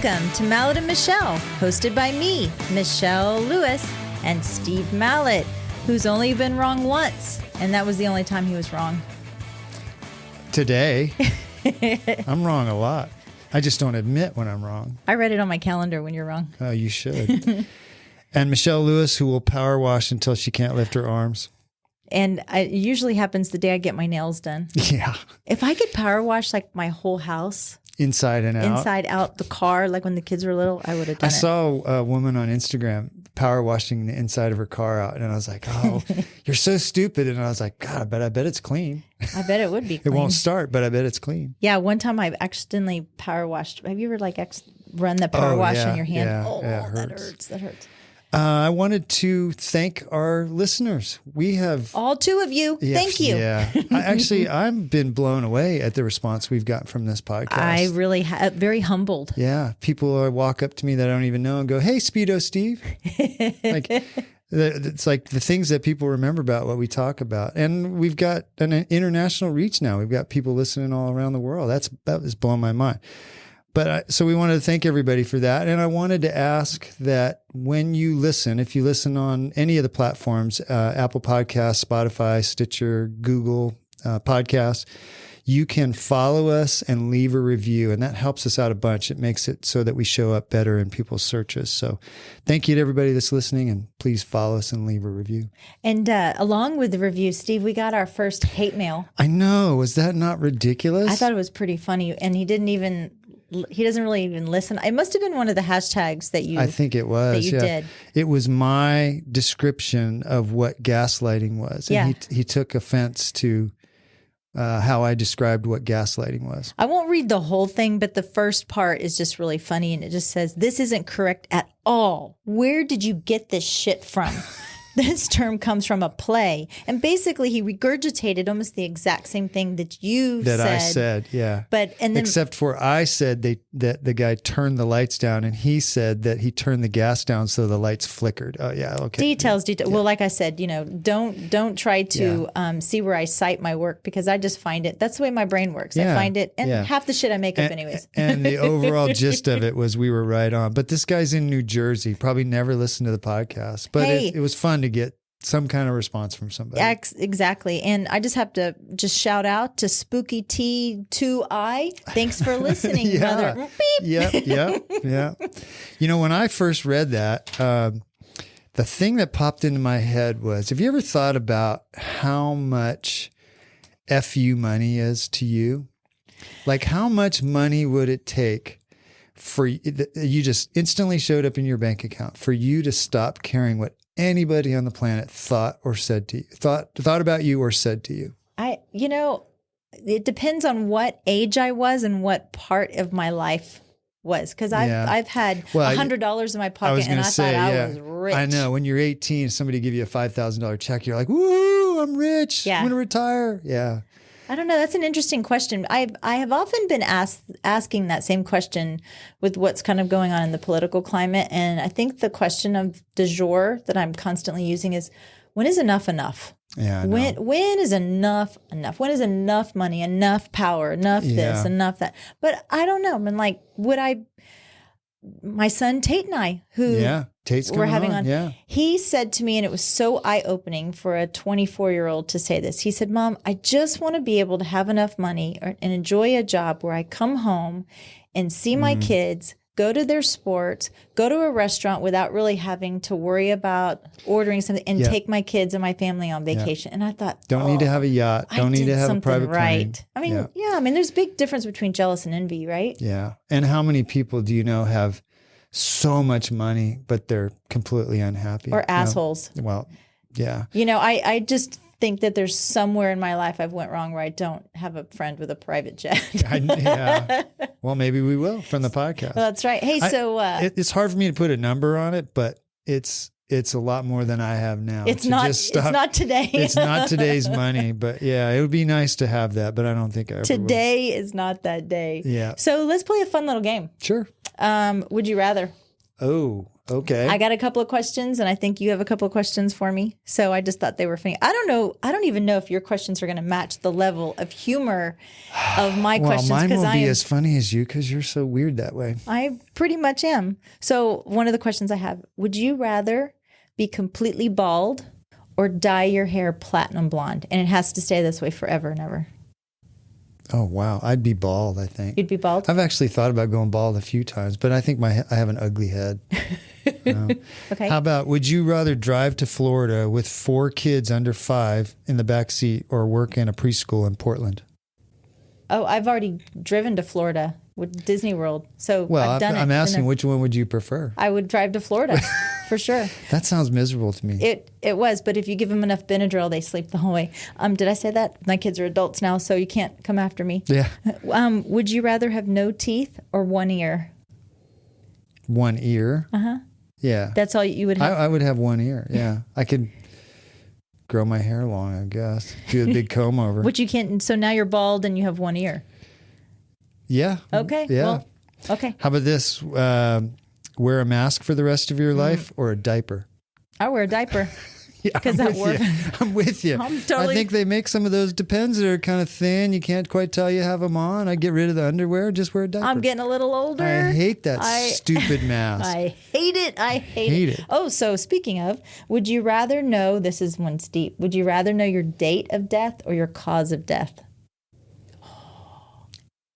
Welcome to Mallett and Michelle, hosted by me, Michelle Lewis, and Steve Mallett, who's only been wrong once, and that was the only time he was wrong. Today, I'm wrong a lot. I just don't admit when I'm wrong. I read it on my calendar when you're wrong. Oh, you should. And Michelle Lewis, who will power wash until she can't lift her arms. And it usually happens the day I get my nails done. Yeah. If I could power wash like my whole house, inside and out. Inside out, the car, like when the kids were little, I would have done it. I saw a woman on Instagram power washing the inside of her car out, and I was like, oh, you're so stupid. And I was like, God, I bet it's clean. I bet it would be clean. It won't start, but I bet it's clean. Yeah, one time I accidentally power washed. Have you ever run the power wash in your hand? Yeah, that hurts. That hurts. I wanted to thank our listeners. We have all two of you. Yeah, thank you. Yeah, I've been blown away at the response we've gotten from this podcast. I really very humbled. Yeah, people walk up to me that I don't even know and go, "Hey, Speedo Steve." It's like the things that people remember about what we talk about, and we've got an international reach now. We've got people listening all around the world. That has blown my mind. But so we wanted to thank everybody for that. And I wanted to ask that when you listen, if you listen on any of the platforms, Apple Podcasts, Spotify, Stitcher, Google Podcasts, you can follow us and leave a review. And that helps us out a bunch. It makes it so that we show up better in people's searches. So thank you to everybody that's listening. And please follow us and leave a review. And along with the review, Steve, we got our first hate mail. I know. Was that not ridiculous? I thought it was pretty funny. And he doesn't really even listen. It must have been one of the hashtags that you. I think it was. That you did. It was my description of what gaslighting was, and he took offense to how I described what gaslighting was. I won't read the whole thing, but the first part is just really funny, and it just says, "This isn't correct at all. Where did you get this shit from?" This term comes from a play. And basically, he regurgitated almost the exact same thing that I said, yeah. Except for I said that the guy turned the lights down, and he said that he turned the gas down so the lights flickered. Oh, yeah, okay. Details. Yeah. Well, like I said, don't try to see where I cite my work, because I just find it. That's the way my brain works. I find it, and half the shit I make up anyways. And the overall gist of it was we were right on. But this guy's in New Jersey, probably never listened to the podcast. But it was fun to get some kind of response from somebody. Exactly. And I just have to shout out to Spooky T2I. Thanks for listening, mother. Beep. Yeah. When I first read that, the thing that popped into my head was, have you ever thought about how much FU money is to you? Like, how much money would it take for you just instantly showed up in your bank account for you to stop caring what anybody on the planet thought or said to you, thought about you or said to you? It depends on what age I was and what part of my life was. Because I've had $100 in my pocket, and I thought I was rich. I know. When you're 18, somebody give you a $5,000 check, you're like, woo, I'm rich. Yeah. I'm going to retire. Yeah. I don't know. That's an interesting question. I have often been asking that same question with what's kind of going on in the political climate. And I think the question of du jour that I'm constantly using is, when is enough enough? Yeah. When is enough enough? When is enough money, enough power, enough this, enough that? But I don't know. I mean, like, my son Tate and I, who we're having on, he said to me, and it was so eye-opening for a 24-year-old to say this. He said, "Mom, I just want to be able to have enough money and enjoy a job where I come home and see my kids, go to their sports, go to a restaurant without really having to worry about ordering something, and take my kids and my family on vacation." And I thought, don't need to have a yacht. Don't need to have a private plane. I mean, I mean, there's a big difference between jealous and envy, right? Yeah. And how many people do you know have so much money, but they're completely unhappy? Or assholes. Well, yeah. I just think that there's somewhere in my life I've went wrong where I don't have a friend with a private jet. Well, maybe we will from the podcast. Well, that's right. Hey, it's hard for me to put a number on it, but it's a lot more than I have now. It's not today. It's not today's money, but it would be nice to have that, but I don't think I ever Today is not that day. Yeah. So let's play a fun little game. Sure. Would you rather? Oh, okay. I got a couple of questions, and I think you have a couple of questions for me. So I just thought they were funny. I don't know. I don't even know if your questions are going to match the level of humor of my questions. Mine will be as funny as you because you're so weird that way. I pretty much am. So one of the questions I have, would you rather be completely bald or dye your hair platinum blonde? And it has to stay this way forever and ever. Oh, wow. I'd be bald, I think. You'd be bald? I've actually thought about going bald a few times, but I think I have an ugly head. Okay. How about, would you rather drive to Florida with 4 kids under 5 in the back seat or work in a preschool in Portland? Oh, I've already driven to Florida with Disney World. So I've done it. I'm asking, which one would you prefer? I would drive to Florida for sure. That sounds miserable to me. It was, but if you give them enough Benadryl, they sleep the whole way. Did I say that? My kids are adults now, so you can't come after me. Yeah. Would you rather have no teeth or one ear? One ear? Uh-huh. Yeah. That's all you would have? I would have one ear, yeah. I could grow my hair long, I guess. Do a big comb over. Which you can't. So now you're bald and you have one ear. Yeah. Okay. Yeah. Well, okay. How about this? Wear a mask for the rest of your life or a diaper? I wear a diaper. Yeah, because that works. I'm with you. I'm totally. I think they make some of those Depends that are kind of thin. You can't quite tell you have them on. I get rid of the underwear. Just wear a diaper. I'm getting a little older. I hate that stupid mask. I hate it. I hate it. Oh, so speaking of, would you rather know, this is one's deep, would you rather know your date of death or your cause of death?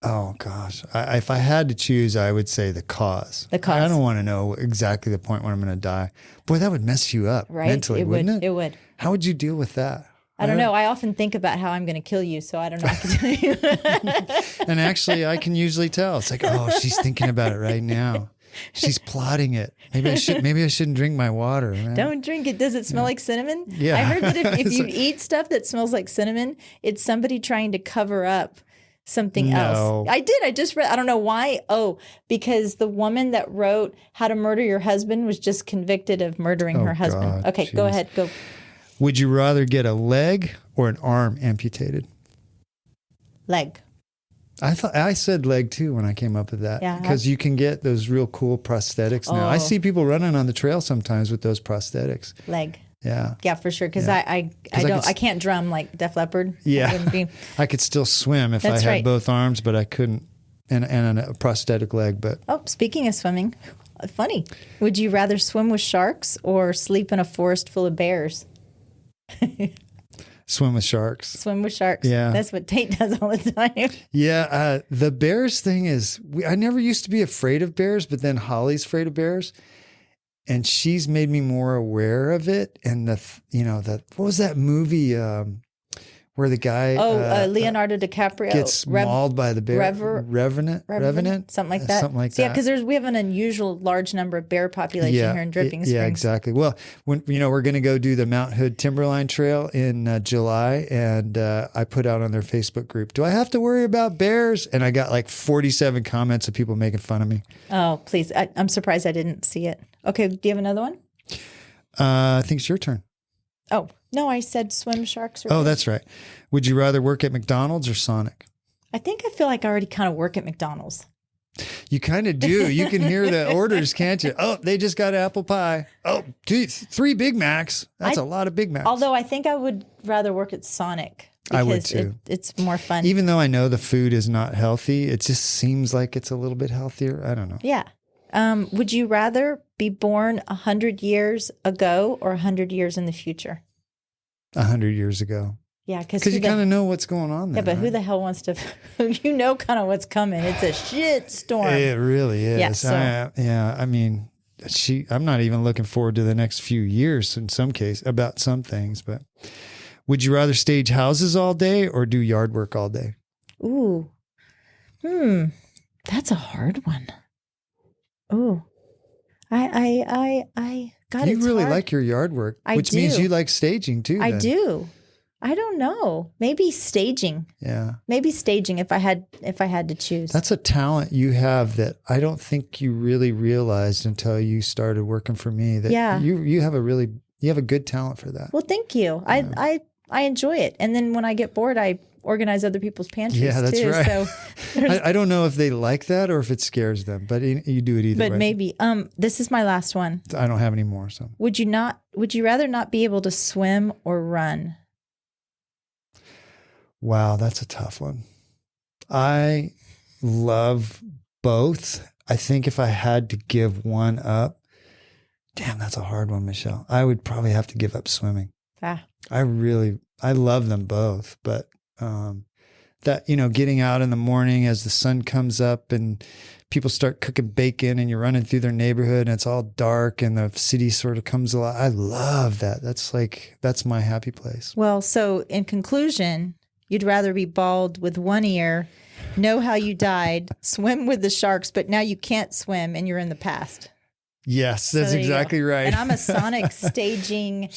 Oh, gosh. If I had to choose, I would say the cause. The cause. I don't want to know exactly the point when I'm going to die. Boy, that would mess you up mentally, wouldn't it? It would. How would you deal with that? I don't know. I often think about how I'm going to kill you, so I don't know. I can tell you. And actually, I can usually tell. It's like, oh, she's thinking about it right now. She's plotting it. Maybe I shouldn't drink my water. Man. Don't drink it. Does it smell like cinnamon? Yeah. I heard that if you eat stuff that smells like cinnamon, it's somebody trying to cover up something else. I did. I just read. I don't know why. Oh, because the woman that wrote How to Murder Your Husband was just convicted of murdering her husband. God, okay, geez. Go ahead. Go. Would you rather get a leg or an arm amputated? Leg. I said leg too when I came up with that. Yeah, because you can get those real cool prosthetics now. I see people running on the trail sometimes with those prosthetics. Leg. Yeah. Yeah, for sure. Because I can't drum like Def Leppard. Yeah. I could still swim if I had both arms, but I couldn't, and a prosthetic leg. But speaking of swimming, funny. Would you rather swim with sharks or sleep in a forest full of bears? Swim with sharks. Swim with sharks. Yeah. That's what Tate does all the time. Yeah. The bears thing is, I never used to be afraid of bears, but then Holly's afraid of bears. And she's made me more aware of it. And what was that movie where the guy Leonardo DiCaprio gets mauled by the bear? Revenant? Something like that. Something like that. Yeah, because we have an unusual large number of bear population here in Dripping Springs. Yeah, exactly. Well, when we're going to go do the Mount Hood Timberline Trail in July, and I put out on their Facebook group, do I have to worry about bears? And I got like 47 comments of people making fun of me. Oh, please. I'm surprised I didn't see it. Okay, do you have another one? I think it's your turn. Oh, no, I said swim sharks. That's right. Would you rather work at McDonald's or Sonic? I feel like I already kind of work at McDonald's. You kind of do. You can hear the orders, can't you? Oh, they just got apple pie. Oh, 3 Big Macs. That's a lot of Big Macs. Although I think I would rather work at Sonic. I would too. It's more fun. Even though I know the food is not healthy, it just seems like it's a little bit healthier. I don't know. Yeah. Would you rather be born 100 years ago or 100 years in the future? 100 years ago. Yeah, because you kind of know what's going on there. Yeah, but who the hell wants to? Kind of what's coming. It's a shit storm. It really is. Yeah. So. I mean, I'm not even looking forward to the next few years in some case about some things. But would you rather stage houses all day or do yard work all day? Ooh, that's a hard one. Oh, God, you really hard. Like your yard work, which means you like staging too. I do. I don't know. Maybe staging. Yeah. Maybe staging if I had to choose. That's a talent you have that I don't think you really realized until you started working for me. That you have a good talent for that. Well, thank you. Yeah. I enjoy it. And then when I get bored, I organize other people's pantries Yeah, that's too. right. So I don't know if they like that or if it scares them, but you do it either way. But maybe. This is my last one. I don't have any more. So would you rather not be able to swim or run? Wow, that's a tough one. I love both. I think if I had to give one up, damn, that's a hard one, Michelle. I would probably have to give up swimming. I love them both, but that, getting out in the morning as the sun comes up and people start cooking bacon and you're running through their neighborhood and it's all dark and the city sort of comes alive. I love that. That's my happy place. Well, so in conclusion, you'd rather be bald with one ear, know how you died, swim with the sharks, but now you can't swim and you're in the past. Yes, that's exactly right. And I'm a sonic staging,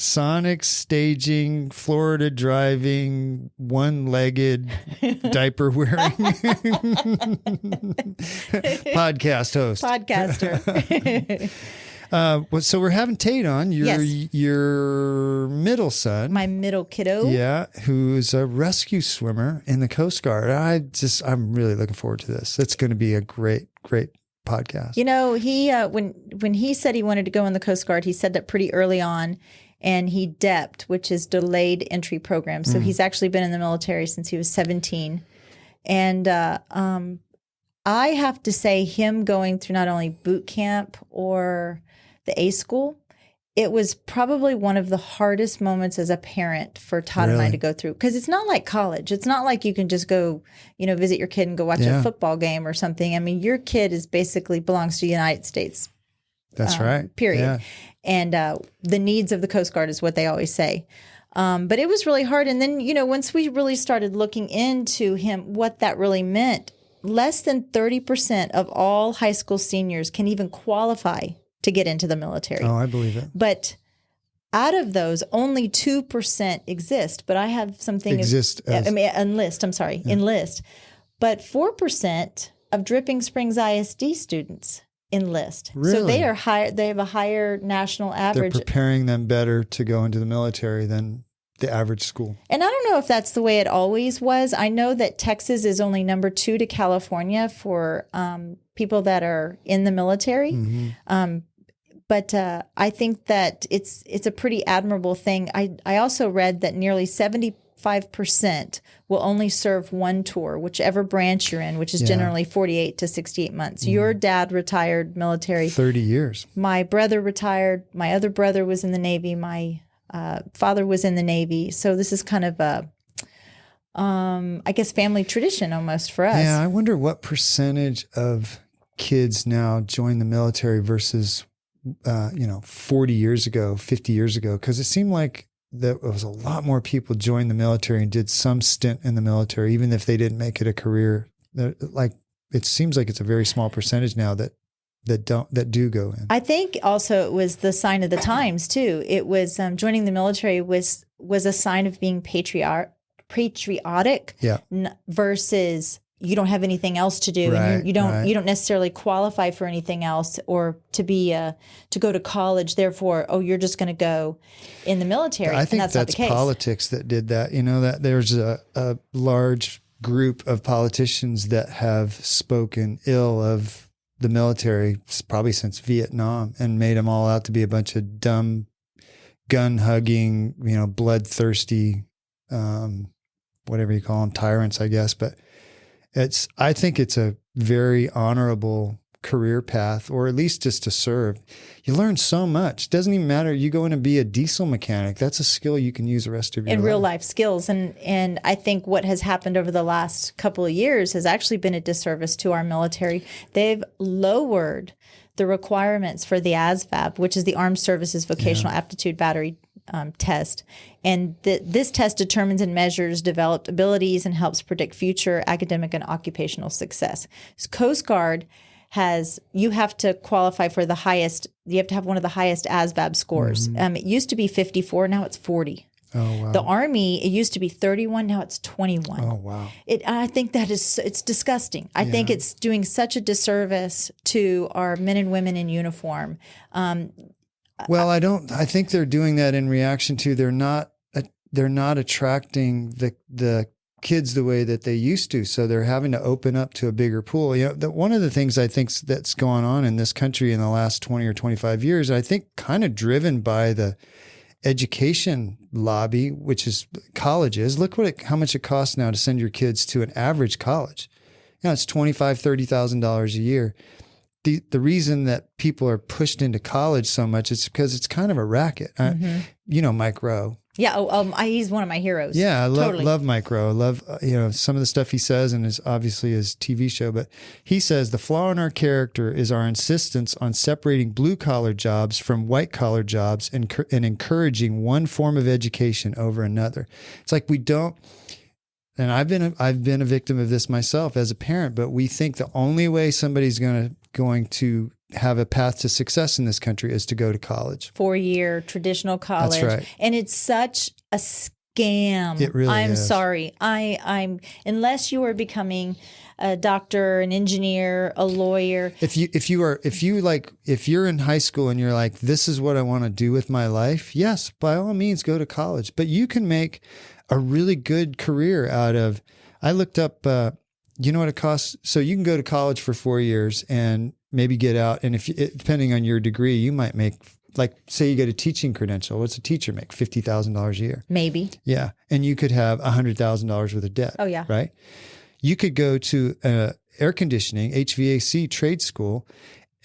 Florida driving, one-legged, diaper wearing podcaster. So we're having Tate on, your middle son. My middle kiddo. Yeah, who's a rescue swimmer in the Coast Guard. I'm really looking forward to this. It's going to be a great podcast. He when he said he wanted to go in the Coast Guard, he said that pretty early on, and he DEPT, which is delayed entry program. So he's actually been in the military since he was 17. And I have to say, him going through not only boot camp or the A school, it was probably one of the hardest moments as a parent for Todd and I to go through, because it's not like college. It's not like you can just go, visit your kid and go watch a football game or something. I mean, your kid belongs to the United States. That's right. Period. Yeah. And the needs of the Coast Guard is what they always say. But it was really hard. And then, once we really started looking into him, what that really meant, less than 30% of all high school seniors can even qualify to get into the military. Oh, I believe it. But out of those, only 2% exist. But I have something enlist. But 4% of Dripping Springs ISD students enlist. Really? So they are higher. They have a higher national average. They're preparing them better to go into the military than the average school. And I don't know if that's the way it always was. I know that Texas is only number 2 to California for people that are in the military. Mm-hmm. But I think that it's a pretty admirable thing. I also read that nearly 75% will only serve one tour, whichever branch you're in, which is generally 48 to 68 months. Mm. Your dad retired military. 30 years. My brother retired. My other brother was in the Navy. My father was in the Navy. So this is kind of a, I guess, family tradition almost for us. Yeah, I wonder what percentage of kids now join the military versus 40 years ago, 50 years ago, because it seemed like there was a lot more people joined the military and did some stint in the military, even if they didn't make it a career. Like, it seems like it's a very small percentage now that do go in. I think also it was the sign of the times too. It was joining the military was a sign of being patriotic, versus you don't have anything else to do, and you don't necessarily qualify for anything else, or to go to college. Therefore, you're just going to go in the military. I think and that's not the case. Politics that did that. That there's a large group of politicians that have spoken ill of the military probably since Vietnam and made them all out to be a bunch of dumb, gun-hugging, bloodthirsty, whatever you call them, tyrants, I guess. But I think it's a very honorable career path, or at least just to serve. You learn so much. It doesn't even matter. You go in and be a diesel mechanic. That's a skill you can use the rest of your life. In real life skills. And I think what has happened over the last couple of years has actually been a disservice to our military. They've lowered the requirements for the ASVAB, which is the Armed Services Vocational Aptitude Battery test. And this test determines and measures developed abilities and helps predict future academic and occupational success. Coast Guard you have to qualify for the highest, you have to have one of the highest ASVAB scores. Mm-hmm. It used to be 54, now it's 40. Oh, wow. The Army, it used to be 31, now it's 21. Oh, wow. I think it's disgusting. I think it's doing such a disservice to our men and women in uniform. Well, I think they're doing that in reaction to they're not attracting the kids the way that they used to. So they're having to open up to a bigger pool. One of the things I think that's going on in this country in the last 20 or 25 years, I think kind of driven by the education lobby, which is colleges. Look how much it costs now to send your kids to an average college. It's $25,000, $30,000 a year. The reason that people are pushed into college so much is because it's kind of a racket. Mike Rowe. Yeah, he's one of my heroes. Yeah, I love Mike Rowe. I love some of the stuff he says, and his TV show. But he says the flaw in our character is our insistence on separating blue collar jobs from white collar jobs and encouraging one form of education over another. It's like we don't. And I've been a victim of this myself as a parent. But we think the only way somebody's going to have a path to success in this country is to go to college. 4-year traditional college. That's right. And it's such a scam. It really I'm is. sorry. I'm unless you are becoming a doctor, an engineer, a lawyer. If you're in high school and you're like, this is what I want to do with my life, yes, by all means go to college. But you can make a really good career out of, I looked up, you know what it costs? So you can go to college for 4 years and maybe get out. And depending on your degree, you might make, like, say you get a teaching credential. What's a teacher make? $50,000 a year. Maybe. Yeah. And you could have $100,000 worth of debt. Oh, yeah. Right? You could go to air conditioning, HVAC trade school,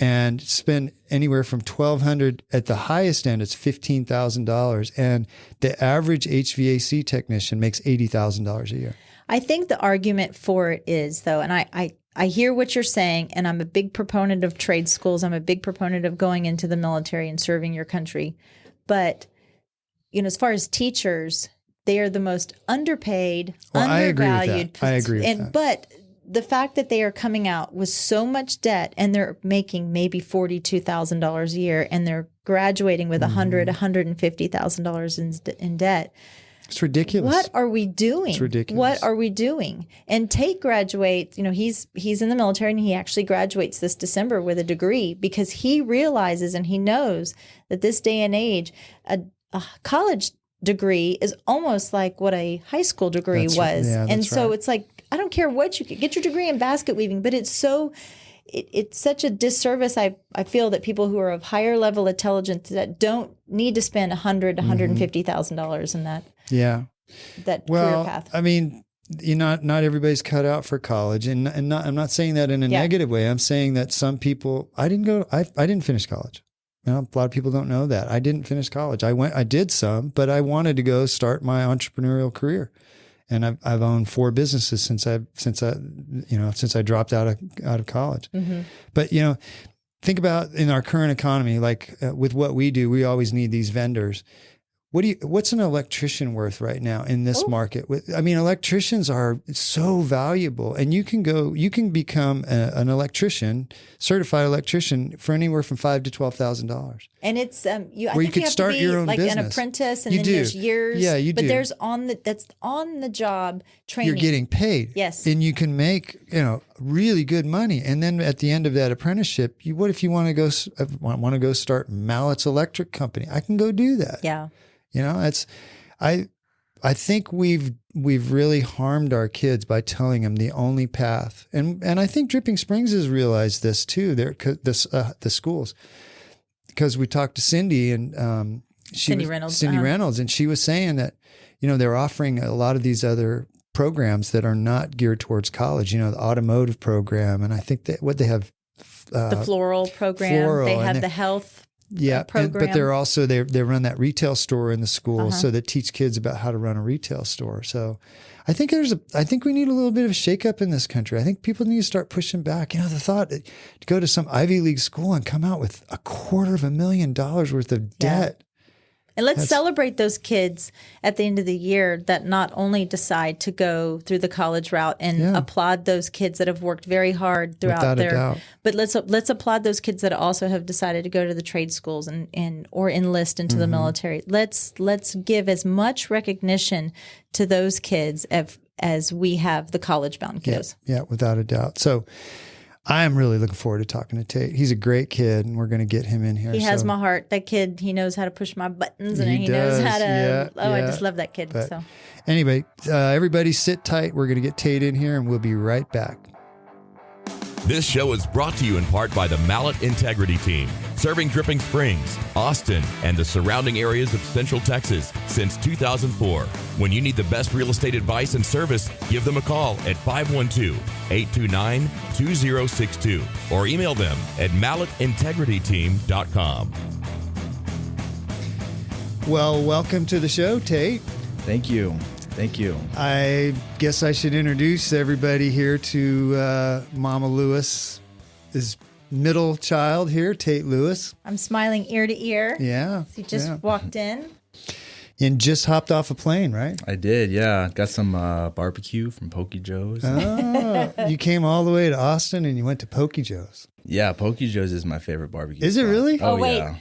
and spend anywhere from $1,200 at the highest end. It's $15,000. And the average HVAC technician makes $80,000 a year. I think the argument for it is, though, and I hear what you're saying, and I'm a big proponent of trade schools. I'm a big proponent of going into the military and serving your country. But, as far as teachers, they are the most underpaid, undervalued. I agree with that. But the fact that they are coming out with so much debt and they're making maybe $42,000 a year and they're graduating with $150,000 in debt. It's ridiculous. What are we doing? It's ridiculous. What are we doing? And Tate graduates, he's in the military and he actually graduates this December with a degree because he realizes and he knows that this day and age, a college degree is almost like what a high school degree was. Yeah, and so right. It's like, I don't care what you get your degree in basket weaving, but it's such a disservice. I feel that people who are of higher level intelligence that don't need to spend $100,000 to $150,000 in that. Yeah. That career path. I mean, not everybody's cut out for college, and I'm not saying that in a negative way. I'm saying that some people. I didn't finish college. A lot of people don't know that I didn't finish college. I did some, but I wanted to go start my entrepreneurial career, and I've owned 4 businesses since I dropped out of college. Mm-hmm. But think about in our current economy, like with what we do, we always need these vendors. What's an electrician worth right now in this market? Electricians are so valuable, and you can become an electrician, certified electrician, for anywhere from $5,000 to $12,000. And it's I you think could you have start to be your own like business. An apprentice, and You then do. there's years. Yeah, you but do. There's that's on the job training. You're getting paid. Yes. And you can make really good money. And then at the end of that apprenticeship, what if you want to go start Mallett's electric company? I can go do that. Yeah. I think we've really harmed our kids by telling them the only path, and I think Dripping Springs has realized this too. The schools, because we talked to Cindy and Cindy Reynolds, and she was saying that they're offering a lot of these other programs that are not geared towards college. The automotive program, and I think that what they have, the floral program, they have the health. Yeah, but they're also they run that retail store in the school, so they teach kids about how to run a retail store. So, I think we need a little bit of a shakeup in this country. I think people need to start pushing back. The thought to go to some Ivy League school and come out with $250,000 worth of debt. And let's celebrate those kids at the end of the year that not only decide to go through the college route and applaud those kids that have worked very hard throughout but let's applaud those kids that also have decided to go to the trade schools and or enlist into the military. Let's give as much recognition to those kids as we have the college bound kiddos. Yeah, without a doubt. So I'm really looking forward to talking to Tate. He's a great kid, and we're going to get him in here. He has my heart. That kid, he knows how to push my buttons, and he knows how to. I just love that kid. But anyway, everybody sit tight. We're going to get Tate in here, and we'll be right back. This show is brought to you in part by the Mallett Integrity Team, serving Dripping Springs, Austin, and the surrounding areas of Central Texas since 2004. When you need the best real estate advice and service, give them a call at 512-829-2062 or email them at mallettintegrityteam.com. Well, welcome to the show, Tate. Thank you. Thank you. I guess I should introduce everybody here to Mama Lewis, his middle child here, Tate Lewis. I'm smiling ear to ear. Yeah. He just walked in. And just hopped off a plane, right? I did, yeah. Got some barbecue from Pokey Joe's. Oh, you came all the way to Austin and you went to Pokey Joe's. Yeah, Pokey Joe's is my favorite barbecue Is it spot. really? Oh,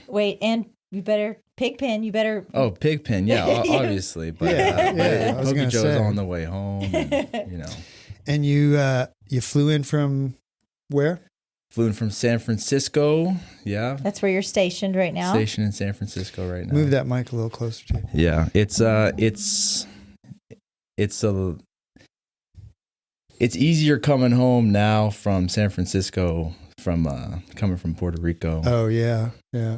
wait. And you better, Pigpen, you better. Oh, Pigpen, yeah, obviously. But, I was Pokey Joe's say. on the way home, and, And you flew in from where? Flew in from San Francisco, yeah. That's where you're stationed right now. Stationed in San Francisco right now. Move that mic a little closer to you. Yeah, it's easier coming home now from San Francisco from coming from Puerto Rico. Oh yeah.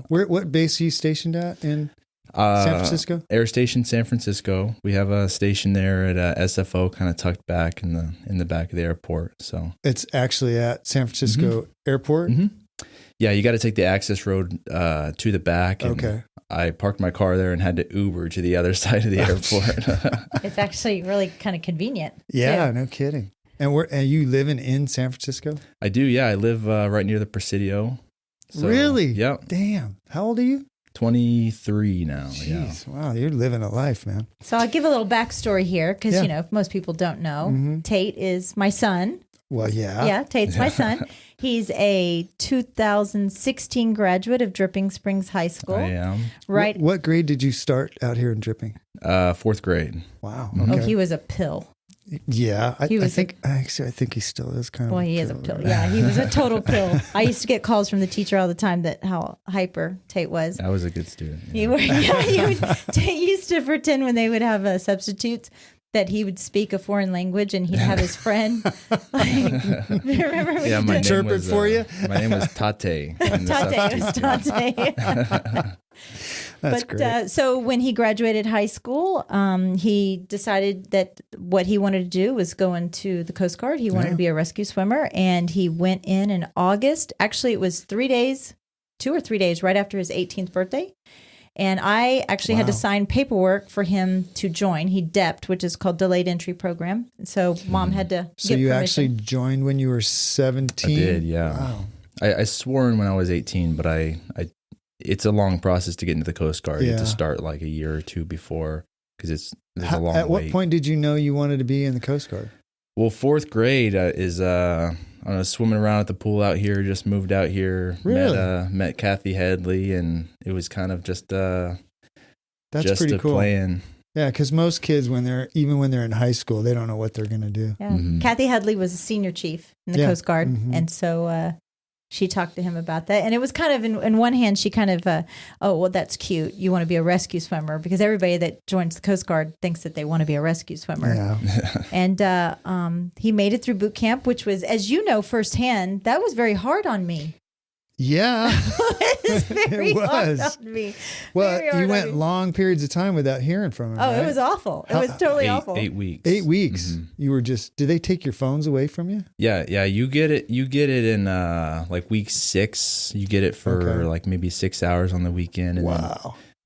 What base are you stationed at in San Francisco? Air Station San Francisco. We have a station there at SFO, kind of tucked back in the back of the airport. So it's actually at San Francisco Airport. Mm-hmm. Yeah, you got to take the access road to the back. And okay. I parked my car there and had to Uber to the other side of the airport. It's actually really kind of convenient. Yeah, too. no kidding. And are you living in San Francisco? I do. Yeah, I live right near the Presidio. So, really? Yep. Damn. How old are you? 23 now. Jeez, wow, you're living a life, man. So I'll give a little backstory here because, most people don't know. Mm-hmm. Tate is my son. Well, yeah. Yeah, Tate's my son. He's a 2016 graduate of Dripping Springs High School. I am. Right. What grade did you start out here in Dripping? 4th grade. Wow. Mm-hmm. Okay. Oh, he was a pill. Yeah, I think he still is kind of. Well, he is a pill. Right? Yeah, he was a total pill. I used to get calls from the teacher all the time that how hyper Tate was. I was a good student. Yeah. Tate used to pretend when they would have substitutes that he would speak a foreign language and he'd have his friend remember interpret for you. My name was Tate. Tate. That's great. So when he graduated high school, he decided that what he wanted to do was go into the Coast Guard. He wanted to be a rescue swimmer, and he went in August. Actually, it was 2 or 3 days right after his 18th birthday. And I actually had to sign paperwork for him to join. He DEPT, which is called Delayed Entry Program. So Mom had to So get you permission. actually joined when you were 17? I did, yeah. Wow. I swore in when I was 18, but it's a long process to get into the Coast Guard. You have to start like a year or two before because there's a long At what wait. point did you know you wanted to be in the Coast Guard? Well, 4th grade is I was swimming around at the pool out here. Just moved out here. Really? Met Kathy Headley, and it was kind of just That's just pretty a cool. plan. Yeah, because most kids, when they're in high school, they don't know what they're going to do. Yeah. Mm-hmm. Kathy Headley was a senior chief in the Coast Guard. Mm-hmm. And so she talked to him about that. And it was kind of, in one hand, she kind of, oh, well, that's cute. You want to be a rescue swimmer, because everybody that joins the Coast Guard thinks that they want to be a rescue swimmer. Yeah. And he made it through boot camp, which was, as you know firsthand, that was very hard on me. Yeah. It was very hard on me. Well, Very hard you on went me. long periods of time without hearing from him. Oh, right? it was awful. It was totally awful. 8 weeks. 8 weeks. Mm-hmm. You were did they take your phones away from you? Yeah. You get it in like week 6. You get it for like maybe 6 hours on the weekend. And then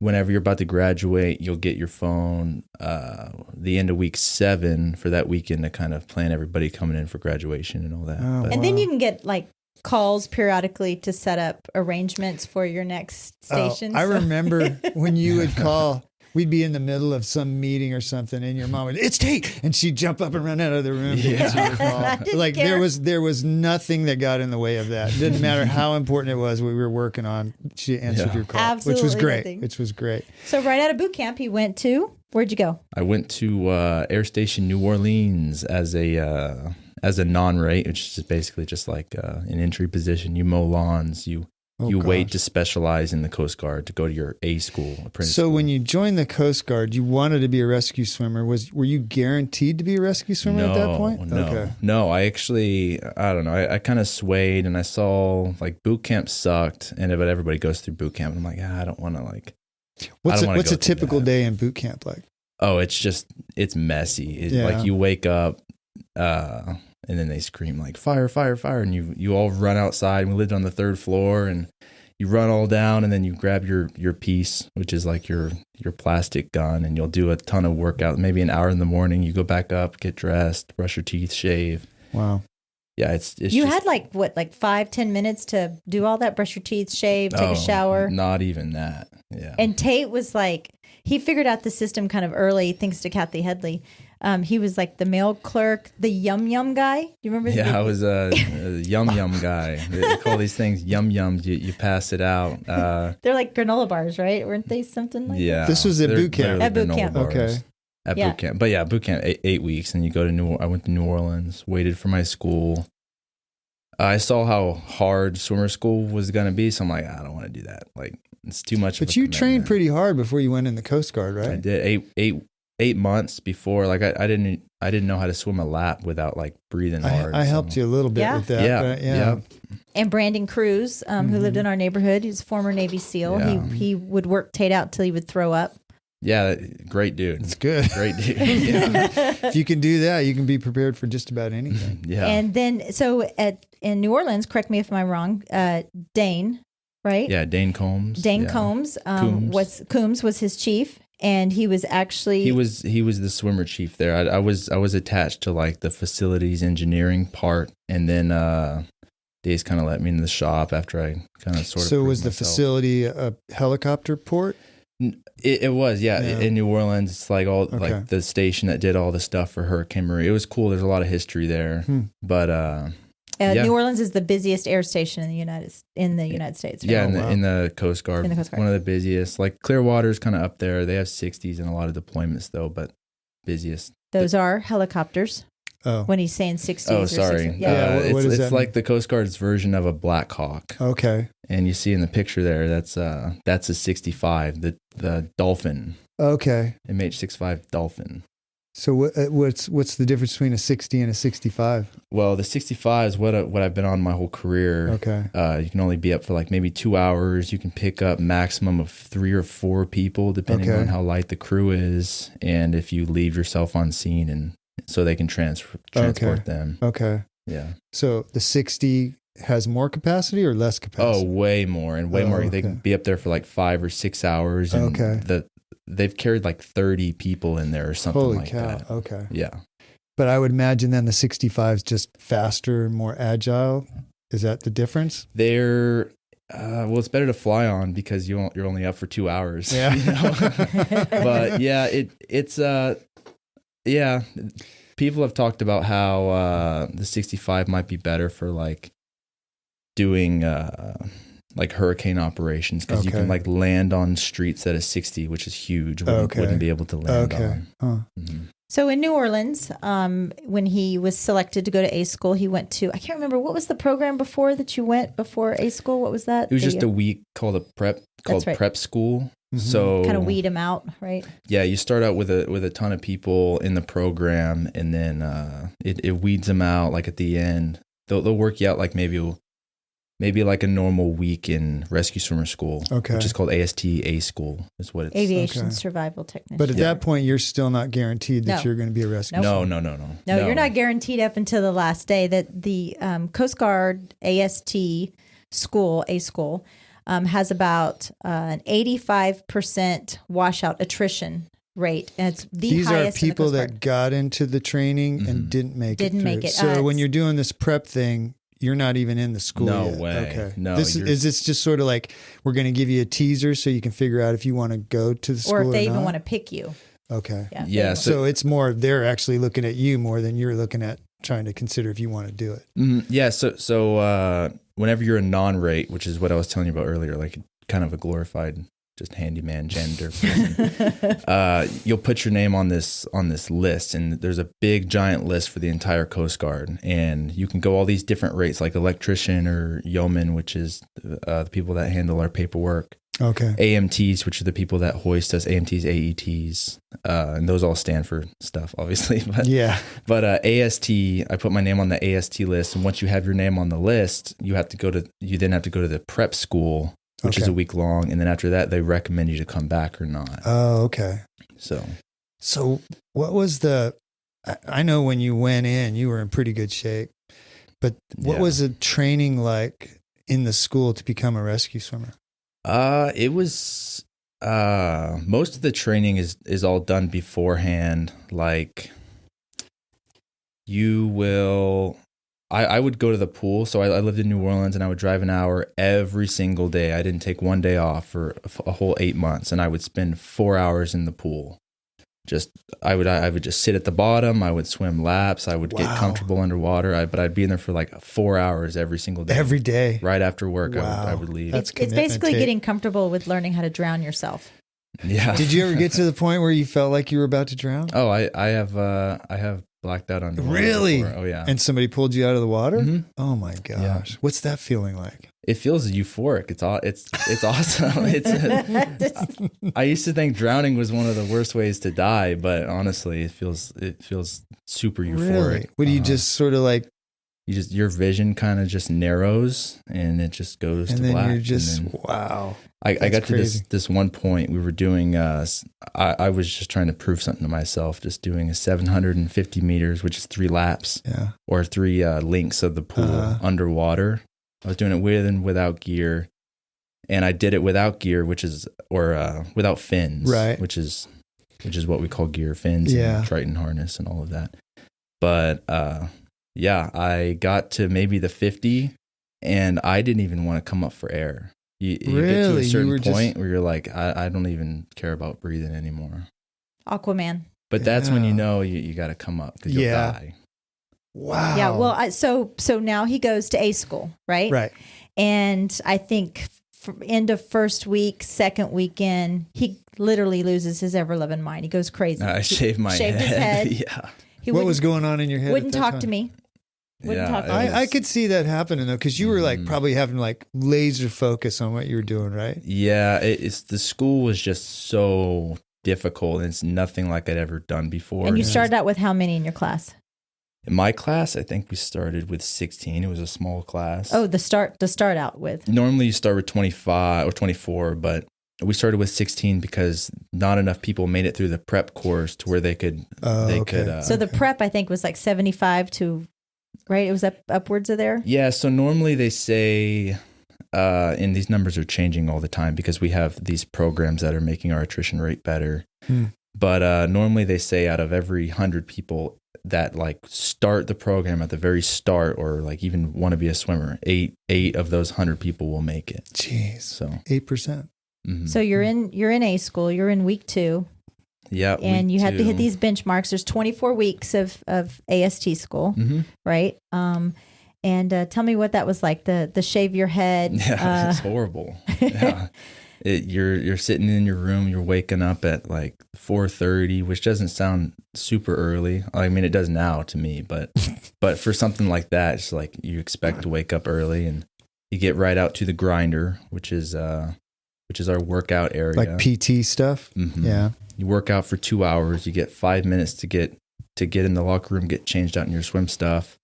whenever you're about to graduate, you'll get your phone the end of week 7 for that weekend to kind of plan everybody coming in for graduation and all that. And then you can get like calls periodically to set up arrangements for your next station. I remember when you would call, we'd be in the middle of some meeting or something, and your mom would, "It's Tate," and she'd jump up and run out of the room. To answer your call. Like care. there was nothing that got in the way of that. It didn't matter how important it was we were working on. She answered your call, Absolutely which was great. nothing. Which was great. So right out of boot camp, he went to, where'd you go? I went to Air Station New Orleans as a as a non-rate, which is just basically just like an entry position. You mow lawns, you wait to specialize in the Coast Guard to go to your A school, apprentice So school. when you joined the Coast Guard, you wanted to be a rescue swimmer. Were you guaranteed to be a rescue swimmer at that point? No. I don't know. I kind of swayed, and I saw like boot camp sucked, but everybody goes through boot camp. And I'm like, I don't want to like. What's a typical day in boot camp like? Oh, it's messy. Like you wake up, and then they scream like fire, fire, fire, and you all run outside. We lived on the 3rd floor, and you run all down, and then you grab your piece, which is like your plastic gun, and you'll do a ton of workout. Maybe an hour in the morning, you go back up, get dressed, brush your teeth, shave. Wow. Yeah, it's you had like 5-10 minutes to do all that, brush your teeth, shave, take a shower. Not even that. Yeah. And Tate was like, he figured out the system kind of early, thanks to Kathy Headley. He was like the mail clerk, the yum yum guy. Do you remember? Yeah, I was a yum yum guy. They call these things yum yums. You pass it out. They're like granola bars, right? Weren't they something like that? This was at boot camp. At boot camp. Okay. At boot camp. But yeah, boot camp, 8 weeks. And you go to I went to New Orleans, waited for my school. I saw how hard swimmer school was going to be. So I'm like, I don't want to do that. Like, it's too much. But you trained pretty hard before you went in the Coast Guard, right? I did 8 months before. Like I didn't know how to swim a lap without like breathing hard. I helped you a little bit with that. Yeah. And Brandon Cruz, who lived in our neighborhood, he's a former Navy SEAL. Yeah. He would work Tate out till he would throw up. Yeah, great dude. It's good. Great dude. Yeah. If you can do that, you can be prepared for just about anything. Yeah. And then, so in New Orleans, correct me if I'm wrong, Dane, right? Yeah, Dane Combs. Combs was his chief, and he was actually he was the swimmer chief there. I was attached to like the facilities engineering part, and then Dave's kind of let me in the shop after I kind of sort of. So was the facility a helicopter port? It was, yeah. In New Orleans, it's like like the station that did all the stuff for Hurricane Maria. It was cool. There's a lot of history there, but New Orleans is the busiest air station in the United States. Right? Yeah, in the Coast Guard, one of the busiest. Like Clearwater's kind of up there. They have 60s and a lot of deployments though, but busiest. Those are helicopters. Oh, when he's saying 60s. Oh, sorry. It's like the Coast Guard's version of a Black Hawk. Okay. And you see in the picture there, that's a 65, the Dolphin. Okay. MH-65 Dolphin. So what's the difference between a 60 and a 65? Well, the 65 is what I've been on my whole career. Okay. You can only be up for like maybe 2 hours. You can pick up maximum of 3 or 4 people, depending on how light the crew is, and if you leave yourself on scene, and so they can transport them. Okay. Yeah. So the 60 has more capacity or less capacity? Oh, way more and way more. They can be up there for like 5 or 6 hours. And they've carried like 30 people in there or something Holy like cow. that. Okay. Yeah. But I would imagine then the 65 is just faster and more agile. Is that the difference? They're well, it's better to fly on because you're only up for 2 hours. Yeah. You know? But yeah, it's yeah. People have talked about how the 65 might be better for like doing like hurricane operations because you can like land on streets that a 60, which is huge, wouldn't be able to land on. Huh. Mm-hmm. So in New Orleans, when he was selected to go to A school, he went to, I can't remember, what was the program before that you went before A school? What was that? It was just a week called prep school. Mm-hmm. So kind of weed them out, right? Yeah, you start out with a ton of people in the program, and then it weeds them out. Like at the end, they'll work you out like maybe like a normal week in rescue swimmer school, which is called AST A school, is what it's. Aviation Survival Technician. But at that point, you're still not guaranteed that you're going to be a rescue. No, you're not guaranteed up until the last day. That the Coast Guard AST school, A school, has about an 85% washout attrition rate, and it's the highest. These are people in the Coast Guard. that got into the training and didn't make it. So when you're doing this prep thing, you're not even in the school No yet. way. Okay. No. Is this just sort of like we're going to give you a teaser so you can figure out if you want to go to the school or if they not? even want to pick you. Okay. Yeah. So it's more they're actually looking at you more than you're looking at trying to consider if you want to do it. Yeah. So whenever you're a non-rate, which is what I was telling you about earlier, like kind of a glorified just handyman, janitor person. You'll put your name on this list, and there's a big giant list for the entire Coast Guard, and you can go all these different rates, like electrician or yeoman, which is the people that handle our paperwork. Okay. AMTs, which are the people that hoist us, AMTs, AETs, and those all stand for stuff, obviously. But, yeah. But AST, I put my name on the AST list, and once you have your name on the list, you then have to go to the prep school, which is a week long, and then after that, they recommend you to come back or not. Oh, okay. So what was I know when you went in, you were in pretty good shape, but what was the training like in the school to become a rescue swimmer? It was, most of the training is all done beforehand. Like I would go to the pool. So I lived in New Orleans, and I would drive an hour every single day. I didn't take one day off for a whole 8 months, and I would spend 4 hours in the pool. I would just sit at the bottom. I would swim laps. I would get comfortable underwater. But I'd be in there for like 4 hours every single day. Every day. Right after work, I would leave. It's basically getting comfortable with learning how to drown yourself. Yeah. Did you ever get to the point where you felt like you were about to drown? Oh, I have blacked out underwater. Really? Before. Oh yeah. And somebody pulled you out of the water? Mm-hmm. Oh my gosh. Yeah. What's that feeling like? It feels euphoric. It's awesome. I used to think drowning was one of the worst ways to die, but honestly, it feels super euphoric. Really? What do you just sort of like? Your vision kind of just narrows, and it just goes to black. And you're just wow. I got to this one point. We were doing. I was just trying to prove something to myself. Just doing a 750 meters, which is 3 laps, or 3 links of the pool underwater. I was doing it with and without gear, and I did it without gear, without fins, right? Which is what we call gear, fins, and Triton harness, and all of that. But I got to maybe the 50, and I didn't even want to come up for air. You get to a certain point where you're like, I don't even care about breathing anymore. Aquaman. But that's when you know you got to come up because you'll die. Wow. Yeah. Well, so now he goes to A school, right? Right. And I think end of first week, second weekend, he literally loses his ever-loving mind. He goes crazy. I shaved my head. His head. Yeah. What was going on in your head? Wouldn't talk to me. I could see that happening though, because you were like probably having like laser focus on what you were doing, right? Yeah. The school was just so difficult. It's nothing like I'd ever done before. And you started out with how many in your class? In my class, I think we started with 16. It was a small class. Oh, to start out with. Normally you start with 25 or 24, but we started with 16 because not enough people made it through the prep course to where they could. So the prep, I think, was like 75 to, right? It was upwards of there? Yeah. So normally they say, and these numbers are changing all the time because we have these programs that are making our attrition rate better. But normally they say out of every 100 people that like start the program at the very start or like even want to be a swimmer, eight of those 100 people will make it. Jeez. So 8%. Mm-hmm. So you're in A school, you're in week 2. Yeah. And you have to hit these benchmarks. There's 24 weeks of AST school, right? And tell me what that was like, the shave your head. Yeah, it's horrible. Yeah. You're sitting in your room, you're waking up at like 4:30, which doesn't sound super early. I mean, it does now to me, but for something like that, it's like you expect to wake up early, and you get right out to the grinder, which is our workout area, like PT stuff. Mm-hmm. Yeah, you work out for 2 hours. You get 5 minutes to get in the locker room, get changed out in your swim stuff.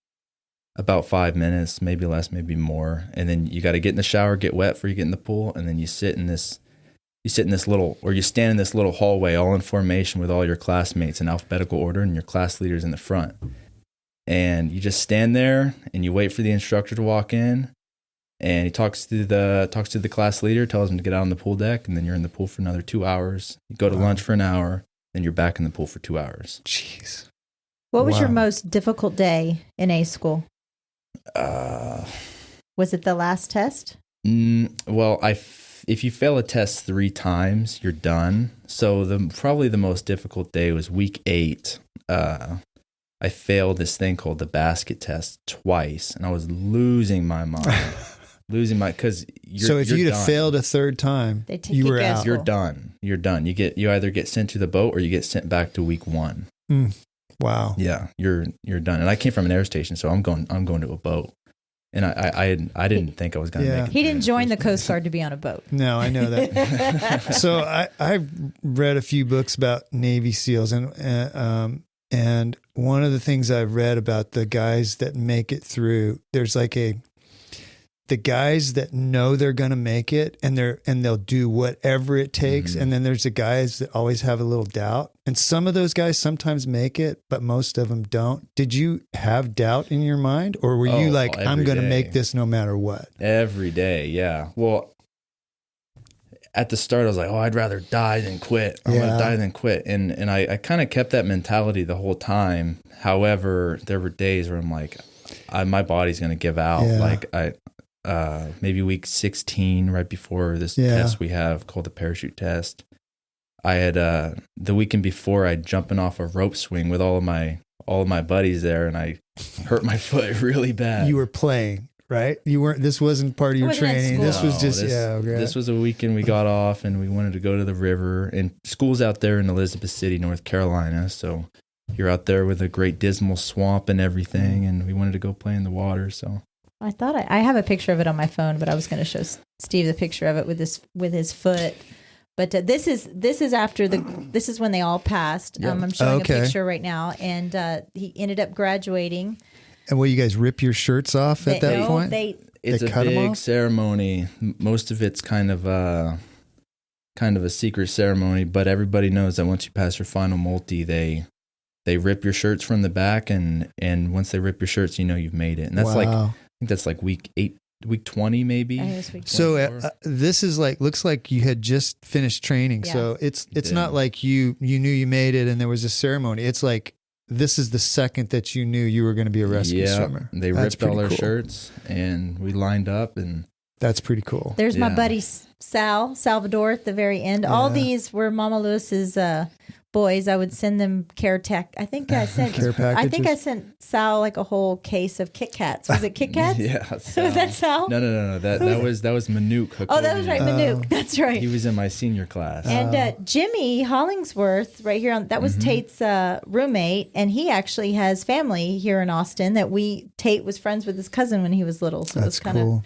About 5 minutes, maybe less, maybe more. And then you got to get in the shower, get wet before you get in the pool. And then you stand in this little hallway, all in formation with all your classmates in alphabetical order, and your class leader's in the front. And you just stand there and you wait for the instructor to walk in, and he talks to the class leader, tells him to get out on the pool deck, and then you're in the pool for another 2 hours. You go to lunch for an hour, then you're back in the pool for 2 hours. Jeez. What was your most difficult day in A school? Was it the last test? Well, if you fail a test 3 times, you're done. So probably the most difficult day was week 8. I failed this thing called the basket test twice, and I was losing my mind. losing my, because So if you'd have failed a third time, you were out. You're done. You're done. You either get sent to the boat or you get sent back to week 1. Wow. Yeah, you're done. And I came from an air station, so I'm going to a boat. And I didn't think I was going to make it. He didn't join the Coast Guard to be on a boat. No, I know that. So I've read a few books about Navy SEALs, and one of the things I've read about the guys that make it through, there's like the guys that know they're going to make it, and they'll do whatever it takes. And then there's the guys that always have a little doubt. And some of those guys sometimes make it, but most of them don't. Did you have doubt in your mind, or were you like, I'm going to make this no matter what? Every day. Yeah. Well, at the start I was like, I'd rather die than quit. I'm going to die than quit. And I kind of kept that mentality the whole time. However, there were days where I'm like, my body's going to give out. Like maybe week 16, right before this test we have called the parachute test, I had the weekend before, I'd jumping off a rope swing with all of my buddies there, and I hurt my foot really bad. You were playing, right? You weren't. This wasn't part of your training. This was just This was a weekend we got off, and we wanted to go to the river. And school's out there in Elizabeth City, North Carolina, so you're out there with a great dismal swamp and everything, and we wanted to go play in the water. So I thought I have a picture of it on my phone, but I was going to show Steve the picture of it with his foot. But this is after this is when they all passed. I'm showing a picture right now, and he ended up graduating. And will you guys rip your shirts off at that point? It's a big ceremony. Most of it's kind of a secret ceremony, but everybody knows that once you pass your final multi, they rip your shirts from the back, and once they rip your shirts, you know you've made it. And that's I think that's like week 20 maybe. So this is looks like you had just finished training. Yeah. So it's not like you knew you made it and there was a ceremony. It's like this is the second that you knew you were going to be a rescue swimmer. They ripped all our shirts, and we lined up, and that's pretty cool. There's my buddy Salvador at the very end. Yeah. All these were Mama Lewis's boys. I would send them care packages. I think I sent Sal like a whole case of Kit Kats. Was it Kit Kats? Yeah. Was that Sal? No. That was Manute. Oh, that was right, Manute. That's right. He was in my senior class. And Jimmy Hollingsworth, right here that was Tate's roommate, and he actually has family here in Austin. Tate was friends with his cousin when he was little, so that's kind of.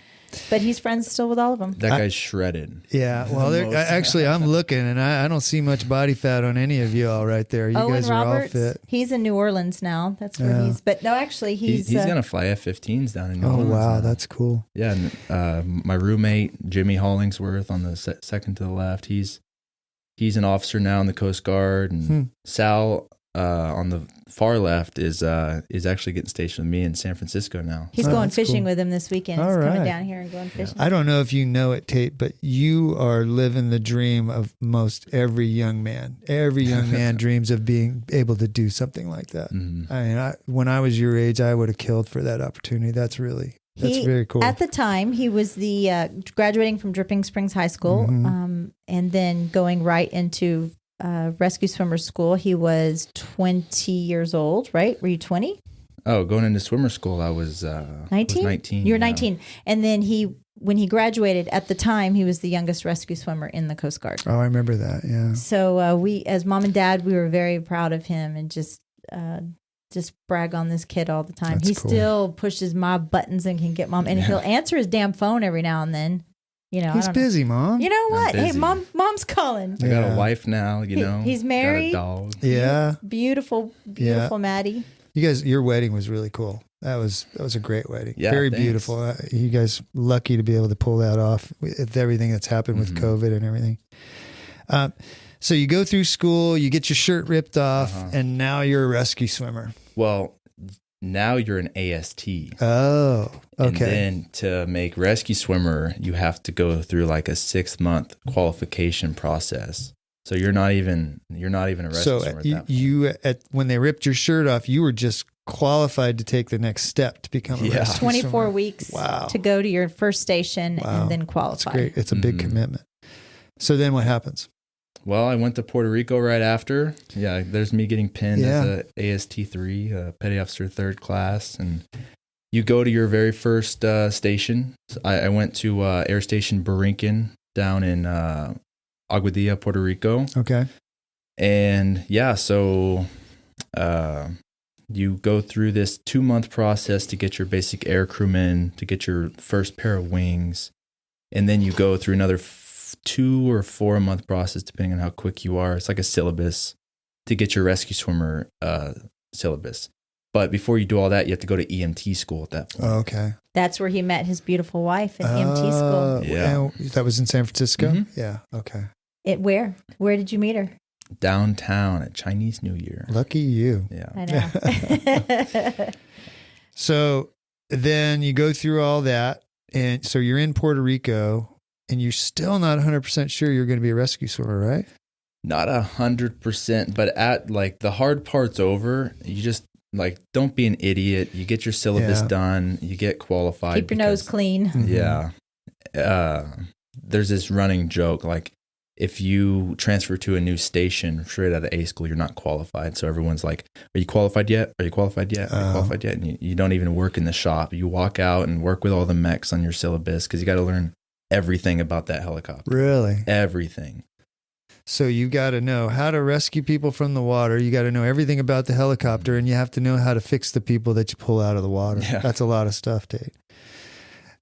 But he's friends still with all of them. That guy's shredded. Yeah. Well, actually, I'm looking, and I don't see much body fat on any of you all right there. You guys are Roberts, all fit. He's in New Orleans now. That's where he's. But no, actually, he's going to fly F-15s down in New Orleans. Oh, wow. Now. That's cool. Yeah. And, my roommate, Jimmy Hollingsworth, on the second to the left, he's an officer now in the Coast Guard. And Sal, on the far left, is actually getting stationed with me in San Francisco now. He's going fishing with him this weekend. He's coming down here and going fishing. I don't know if you know it, Tate, but you are living the dream of most every young man. Every young man dreams of being able to do something like that. Mm-hmm. I mean, when I was your age, I would have killed for that opportunity. That's very cool. At the time, he was the graduating from Dripping Springs High School, and then going right into rescue swimmer school. He was 20 years old, right? Were you 20? Oh, going into swimmer school, I was 19. 19. You were 19. And then when he graduated, at the time, he was the youngest rescue swimmer in the Coast Guard. Oh, I remember that. Yeah. So we, as mom and dad, we were very proud of him, and just brag on this kid all the time. He still pushes my buttons and can get mom, and he'll answer his damn phone every now and then. You know, he's busy, Mom. You know what? Hey, mom's calling. I got a wife now. He's married. Got a dog. Yeah, beautiful Maddie. You guys, your wedding was really cool. That was a great wedding. Yeah, very beautiful. You guys lucky to be able to pull that off with everything that's happened with COVID and everything. So you go through school, you get your shirt ripped off, and now you're a rescue swimmer. Well, now you're an AST. Oh, okay. And then to make rescue swimmer, you have to go through like a 6-month qualification process. So you're not even a rescue swimmer at that point. When they ripped your shirt off, you were just qualified to take the next step to become a rescue 24 swimmer. weeks to go to your first station and then qualify. That's great. It's a big commitment. So then what happens? Well, I went to Puerto Rico right after. Yeah, there's me getting pinned as a AST3, Petty Officer 3rd class. And you go to your very first station. I went to Air Station Borinquen down in Aguadilla, Puerto Rico. Okay. And yeah, so you go through this 2-month process to get your basic air crewman, to get your first pair of wings. And then you go through another 2 or 4 month process, depending on how quick you are. It's like a syllabus to get your rescue swimmer syllabus. But before you do all that, you have to go to EMT school at that point. Oh, okay. That's where he met his beautiful wife in EMT school. Yeah. That was in San Francisco? Mm-hmm. Yeah. Okay. Where? Where did you meet her? Downtown at Chinese New Year. Lucky you. Yeah. I know. So then you go through all that. And so you're in Puerto Rico and you're still not 100% sure you're going to be a rescue swimmer, right? Not 100%, but at like the hard part's over. You just like, don't be an idiot. You get your syllabus done. You get qualified. Keep your nose clean. Mm-hmm. Yeah. There's this running joke. Like if you transfer to a new station straight out of A school, you're not qualified. So everyone's like, are you qualified yet? Are you qualified yet? Are you qualified yet? And you don't even work in the shop. You walk out and work with all the mechs on your syllabus because you got to learn everything about that helicopter. Really? Everything. So you got to know how to rescue people from the water. You got to know everything about the helicopter, and you have to know how to fix the people that you pull out of the water. Yeah. That's a lot of stuff, Tate.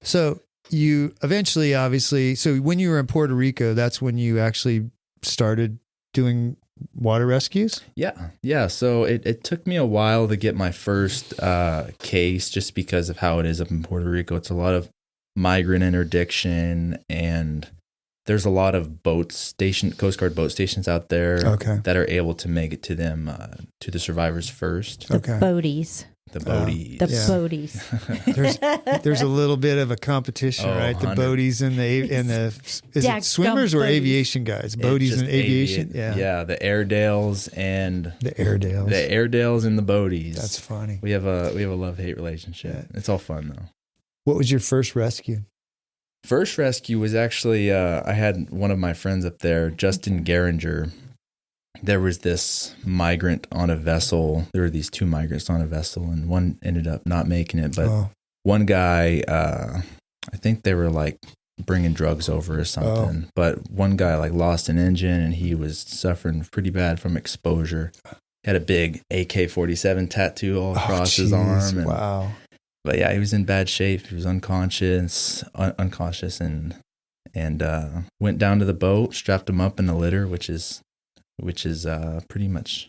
So you eventually, obviously, so when you were in Puerto Rico, that's when you actually started doing water rescues? Yeah. Yeah. So it took me a while to get my first case just because of how it is up in Puerto Rico. It's a lot of migrant interdiction, and there's a lot of Coast Guard boat stations out there that are able to make it to them, to the survivors first. The boaties. The boaties. The boaties. There's a little bit of a competition, right? The boaties and the is it swimmers or aviation guys? Boaties and aviation. Yeah, the Airedales and the Airedales. The Airedales and the boaties. That's funny. We have a love-hate relationship. Yeah. It's all fun though. What was your first rescue? First rescue was actually I had one of my friends up there, Justin Geringer. There was this migrant on a vessel. There were these 2 migrants on a vessel, and one ended up not making it. But one guy, I think they were like bringing drugs over or something. But one guy like lost an engine, and he was suffering pretty bad from exposure. He had a big AK-47 tattoo all across his arm. Wow. But yeah, he was in bad shape. He was unconscious, and went down to the boat, strapped him up in a litter, which is pretty much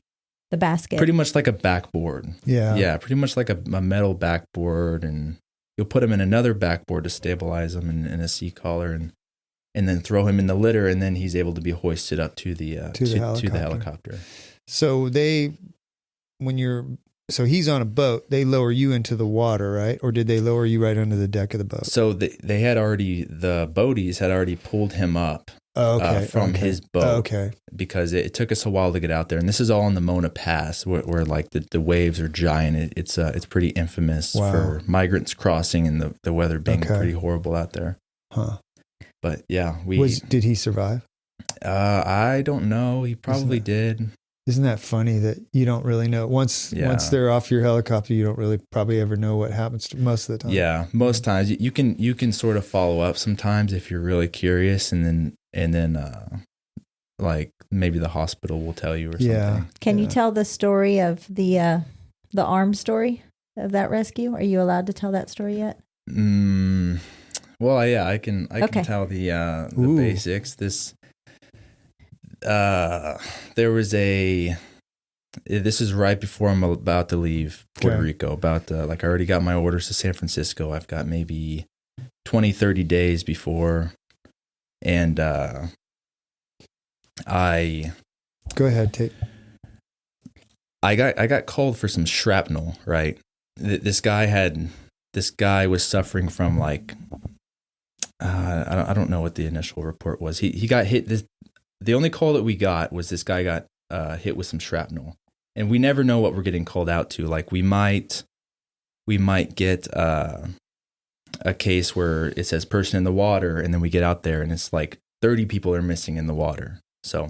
the basket, pretty much like a backboard. Yeah, pretty much like a metal backboard, and you'll put him in another backboard to stabilize him in a sea collar, and then throw him in the litter, and then he's able to be hoisted up to the helicopter. So So he's on a boat. They lower you into the water, right? Or did they lower you right under the deck of the boat? So the boaties had already pulled him up from his boat. Because it took us a while to get out there. And this is all in the Mona Pass where like the waves are giant. It's pretty infamous for migrants crossing and the weather being pretty horrible out there. Huh. But yeah, did he survive? I don't know. He probably did. Isn't that funny that you don't really know? Once they're off your helicopter, you don't really probably ever know what happens to most of the time. Yeah, most times you can sort of follow up sometimes if you're really curious, and then like maybe the hospital will tell you or something. Yeah. Can you tell the story of the arm story of that rescue? Are you allowed to tell that story yet? Well, yeah, I can tell the basics. This is right before I'm about to leave Puerto Rico. I already got my orders to San Francisco. I've got maybe 20, 30 days before. And go ahead, Tate. I got called for some shrapnel, right? This guy was suffering from like, I don't know what the initial report was. He got hit. The only call that we got was this guy got hit with some shrapnel, and we never know what we're getting called out to. Like we might get a case where it says person in the water, and then we get out there and it's like 30 people are missing in the water. So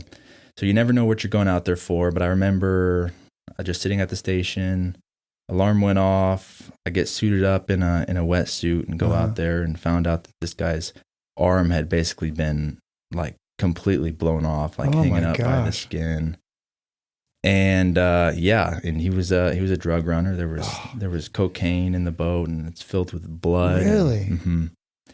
you never know what you're going out there for. But I remember just sitting at the station, Alarm went off. I get suited up in a wetsuit and go out there, and found out that this guy's arm had basically been like completely blown off, like hanging up by the skin. And and he was a drug runner. There was cocaine in the boat, and it's filled with blood. Really? Mm-hmm.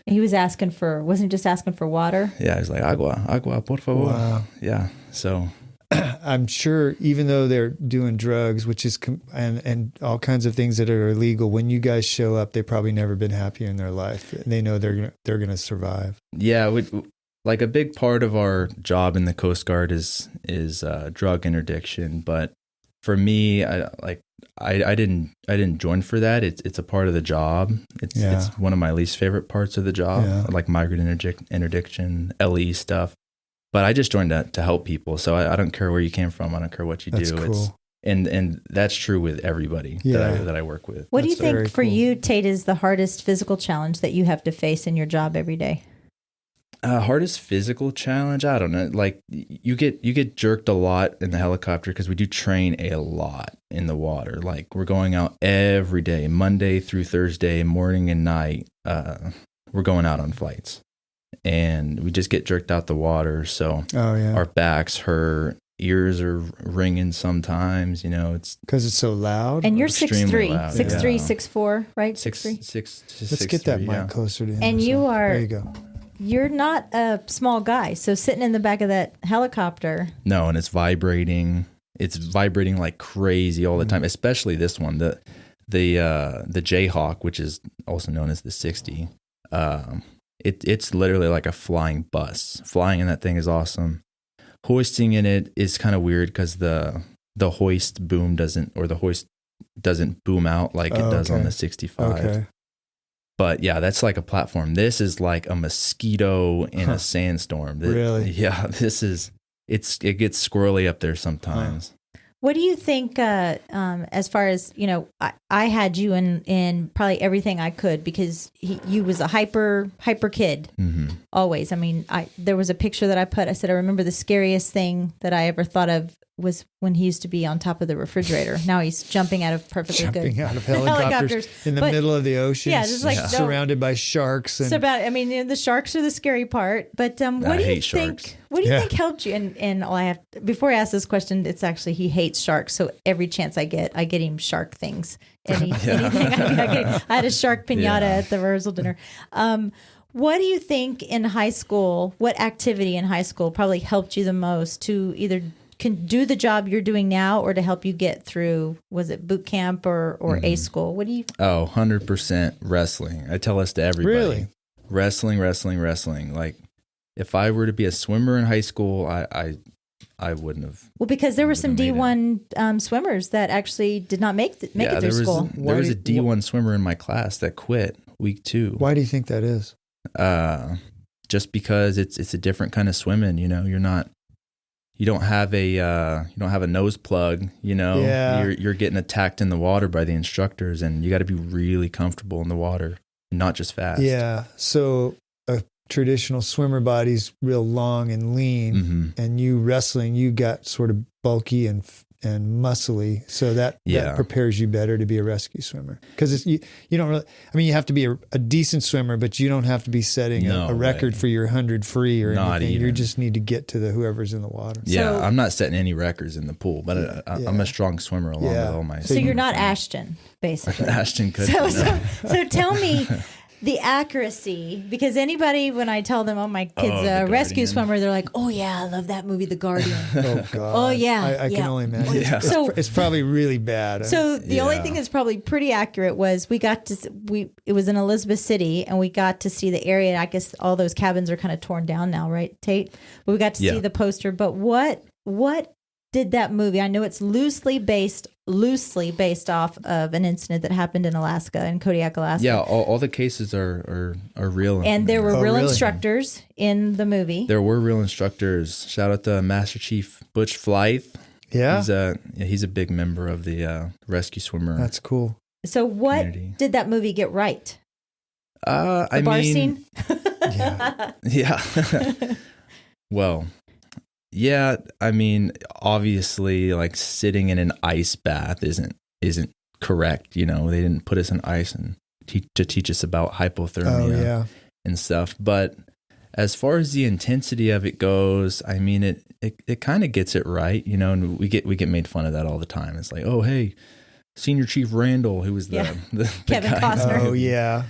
He was wasn't just asking for water? Yeah, he's like, agua, por favor. Wow. Yeah, so I'm sure even though they're doing drugs, which is and all kinds of things that are illegal, when you guys show up, they've probably never been happier in their life. They know they're gonna survive. Yeah, like a big part of our job in the Coast Guard is drug interdiction. But for me, I didn't join for that. It's a part of the job. It's one of my least favorite parts of the job. Yeah. Like migrant interdiction, LE stuff. But I just joined to help people. So I don't care where you came from. I don't care what you do. Cool. And that's true with everybody that I work with. What do you think for you, Tate, is the hardest physical challenge that you have to face in your job every day? Hardest physical challenge? I don't know. Like you get jerked a lot in the helicopter because we do train a lot in the water. Like we're going out every day, Monday through Thursday, morning and night. We're going out on flights, and we just get jerked out the water. So our backs hurt, ears are ringing sometimes. You know, it's because it's so loud. And you're 6'3", loud. 6'3", 6'4", right? 6'3". Let's get that mic closer to him. And you are. There you go. You're not a small guy, so sitting in the back of that helicopter. No, and it's vibrating. It's vibrating like crazy all the time, especially this one, the Jayhawk, which is also known as the 60. It's literally like a flying bus. Flying in that thing is awesome. Hoisting in it is kind of weird because the hoist doesn't boom out like it does on the 65. Okay. But yeah, that's like a platform. This is like a mosquito in a sandstorm. Really? Yeah, it gets squirrely up there sometimes. What do you think, as far as, I had you in probably everything I could because you was a hyper kid, always. I mean, there was a picture that I said, I remember the scariest thing that I ever thought of was when he used to be on top of the refrigerator. Now he's jumping out of jumping out of helicopters in the middle of the ocean. Yeah, just like surrounded by sharks. And the sharks are the scary part. But what do you think? What do you think helped you? And before I ask this question, it's actually he hates sharks. So every chance I get him shark things. Anything I had a shark piñata at the rehearsal dinner. What do you think in high school? What activity in high school probably helped you the most to either can do the job you're doing now or to help you get through, was it boot camp or A school? What do you? 100% wrestling. I tell this to everybody. Really? Wrestling. Like if I were to be a swimmer in high school, I wouldn't have. Well, because there were some D1 swimmers that actually did not make it through school. There was a D1 swimmer in my class that quit week 2. Why do you think that is? Just because it's a different kind of swimming, you don't have a nose plug, you're getting attacked in the water by the instructors, and you got to be really comfortable in the water, not just fast. Yeah. So a traditional swimmer body's real long and lean, and you wrestling, you got sort of bulky and muscly, so that prepares you better to be a rescue swimmer. Because you don't really, you have to be a decent swimmer, but you don't have to be setting a record for your 100 free or anything. Even. You just need to get to whoever's in the water. Yeah, I'm not setting any records in the pool, but I'm a strong swimmer along with all my. So you're not Ashton, basically. Ashton could. So tell me. The accuracy, because anybody, when I tell them, my kid's a rescue swimmer, they're like, oh yeah, I love that movie, The Guardian. Oh God. Oh yeah. I can only imagine. Yeah. So it's probably really bad. So the only thing that's probably pretty accurate was it was in Elizabeth City, and we got to see the area. I guess all those cabins are kind of torn down now, right, Tate? But we got to see the poster. But what did that movie? I know it's loosely based off of an incident that happened in Alaska, in Kodiak, Alaska. Yeah, all the cases are real. And there were real instructors in the movie. There were real instructors. Shout out to Master Chief Butch Flythe. Yeah. He's a big member of the rescue swimmer. That's cool. So what did that movie get right? The bar scene? Yeah. Well, yeah, obviously, like sitting in an ice bath isn't correct. You know, they didn't put us in ice and to teach us about hypothermia and stuff. But as far as the intensity of it goes, I mean, it kind of gets it right, you know, and we get made fun of that all the time. It's like, oh, hey, Senior Chief Randall, who was the Kevin guy. Costner. Oh, yeah.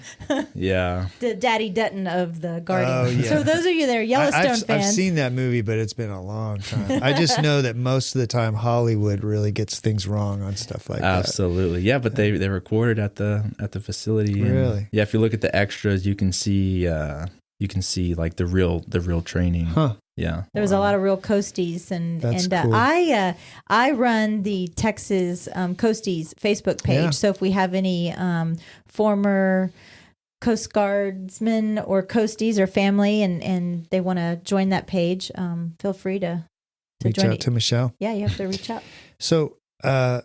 Yeah. The Daddy Dutton of the Guardian. Oh, yeah. So those of you that are Yellowstone fans. I've seen that movie, but it's been a long time. I just know that most of the time Hollywood really gets things wrong on stuff like that. Absolutely. Yeah, but they recorded at the facility. Really? And, yeah, if you look at the extras, you can see like the real training. Huh. Yeah. There was a lot of real coasties, and cool. I run the Texas Coasties Facebook page. Yeah. So if we have any former Coast Guardsmen or coasties or family, and they want to join that page, feel free to reach join out to Michelle. Yeah, you have to reach out. So, I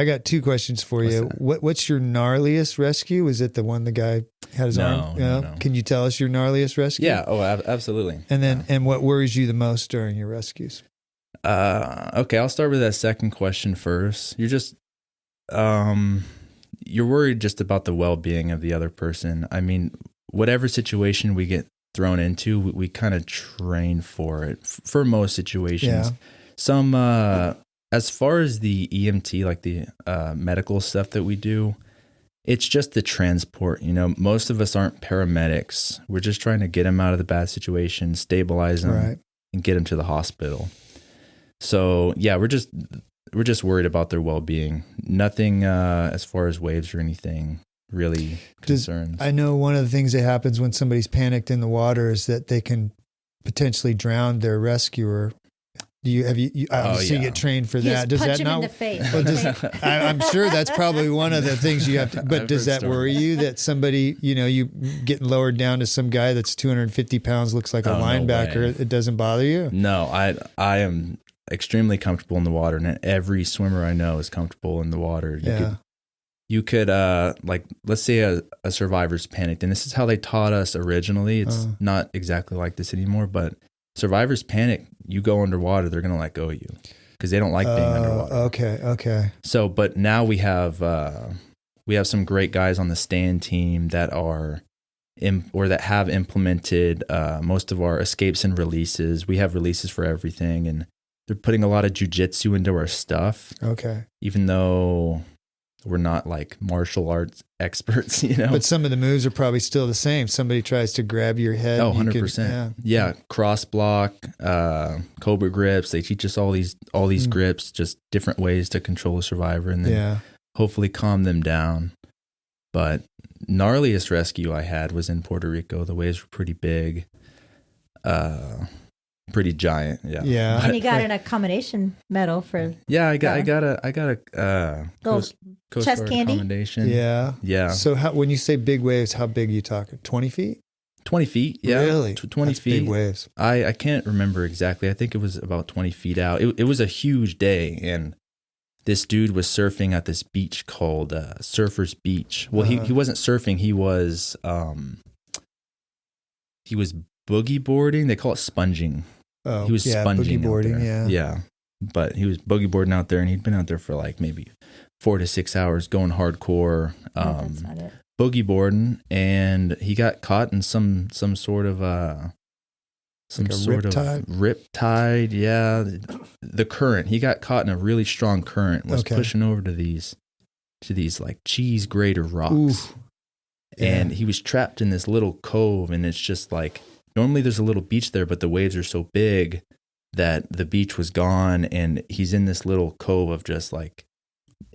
got two questions for you. What's your gnarliest rescue? Was it the one the guy had his arm? No. Can you tell us your gnarliest rescue? Yeah. Oh, absolutely. And then, and what worries you the most during your rescues? Okay, I'll start with that second question first. You're just, you're worried just about the well-being of the other person. I mean, whatever situation we get thrown into, we kind of train for it for most situations. Yeah. Some, as far as the EMT, like the medical stuff that we do, it's just the transport. You know, most of us aren't paramedics. We're just trying to get them out of the bad situation, stabilize them, and get them to the hospital. So yeah, we're just worried about their well-being. Nothing as far as waves or anything really concerns. I know one of the things that happens when somebody's panicked in the water is that they can potentially drown their rescuer. Do you obviously get trained for that? Does that him not? in the face. Well, I'm sure that's probably one of the things you have to. But does that worry you that somebody, you getting lowered down to some guy that's 250 pounds, looks like a linebacker? No way. It doesn't bother you? No, I am extremely comfortable in the water, and every swimmer I know is comfortable in the water. You could like, let's say a survivor's panicked, and this is how they taught us originally. It's not exactly like this anymore, but survivors panic. You go underwater, they're going to let go of you because they don't like being underwater. Okay. So, but now we have some great guys on the stand team that are that have implemented most of our escapes and releases. We have releases for everything, and they're putting a lot of jujitsu into our stuff. Okay. Even though we're not like martial arts experts, But some of the moves are probably still the same. Somebody tries to grab your head. Oh, 100%. Yeah. Cross block, cobra grips. They teach us all these grips, just different ways to control a survivor and then hopefully calm them down. But gnarliest rescue I had was in Puerto Rico. The waves were pretty big. Pretty giant, yeah. And you got an accommodation medal for. Yeah, I got a Coast chest Guard candy accommodation. Yeah. So when you say big waves, how big are you talking? 20 feet? 20 feet. Yeah, really. 20 That's feet. Big waves. I can't remember exactly. I think it was about 20 feet out. It was a huge day, and this dude was surfing at this beach called Surfers Beach. Well, he wasn't surfing. He was boogie boarding. They call it sponging. Oh, he was sponging boogie boarding, out there. Yeah. But he was boogie boarding out there, and he'd been out there for like maybe 4 to 6 hours going hardcore that's not it. boogie boarding, and he got caught in some sort of rip tide. Yeah. The current. He got caught in a really strong current, was pushing over to these like cheese grater rocks. Oof. And he was trapped in this little cove, and it's just like, normally there's a little beach there, but the waves are so big that the beach was gone, and he's in this little cove of just like,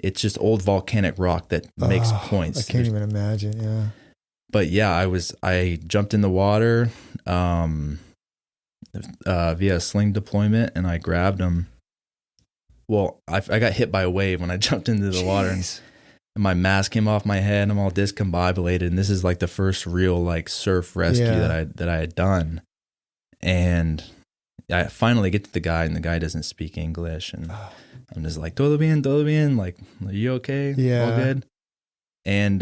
it's just old volcanic rock that makes points. I can't even imagine, yeah. But yeah, I jumped in the water via a sling deployment, and I grabbed him. Well, I got hit by a wave when I jumped into the water, and my mask came off my head, and I'm all discombobulated, and this is like the first real like surf rescue that I had done. And I finally get to the guy, and the guy doesn't speak English, and I'm just like, todo bien, like, are you okay? Yeah. All good? And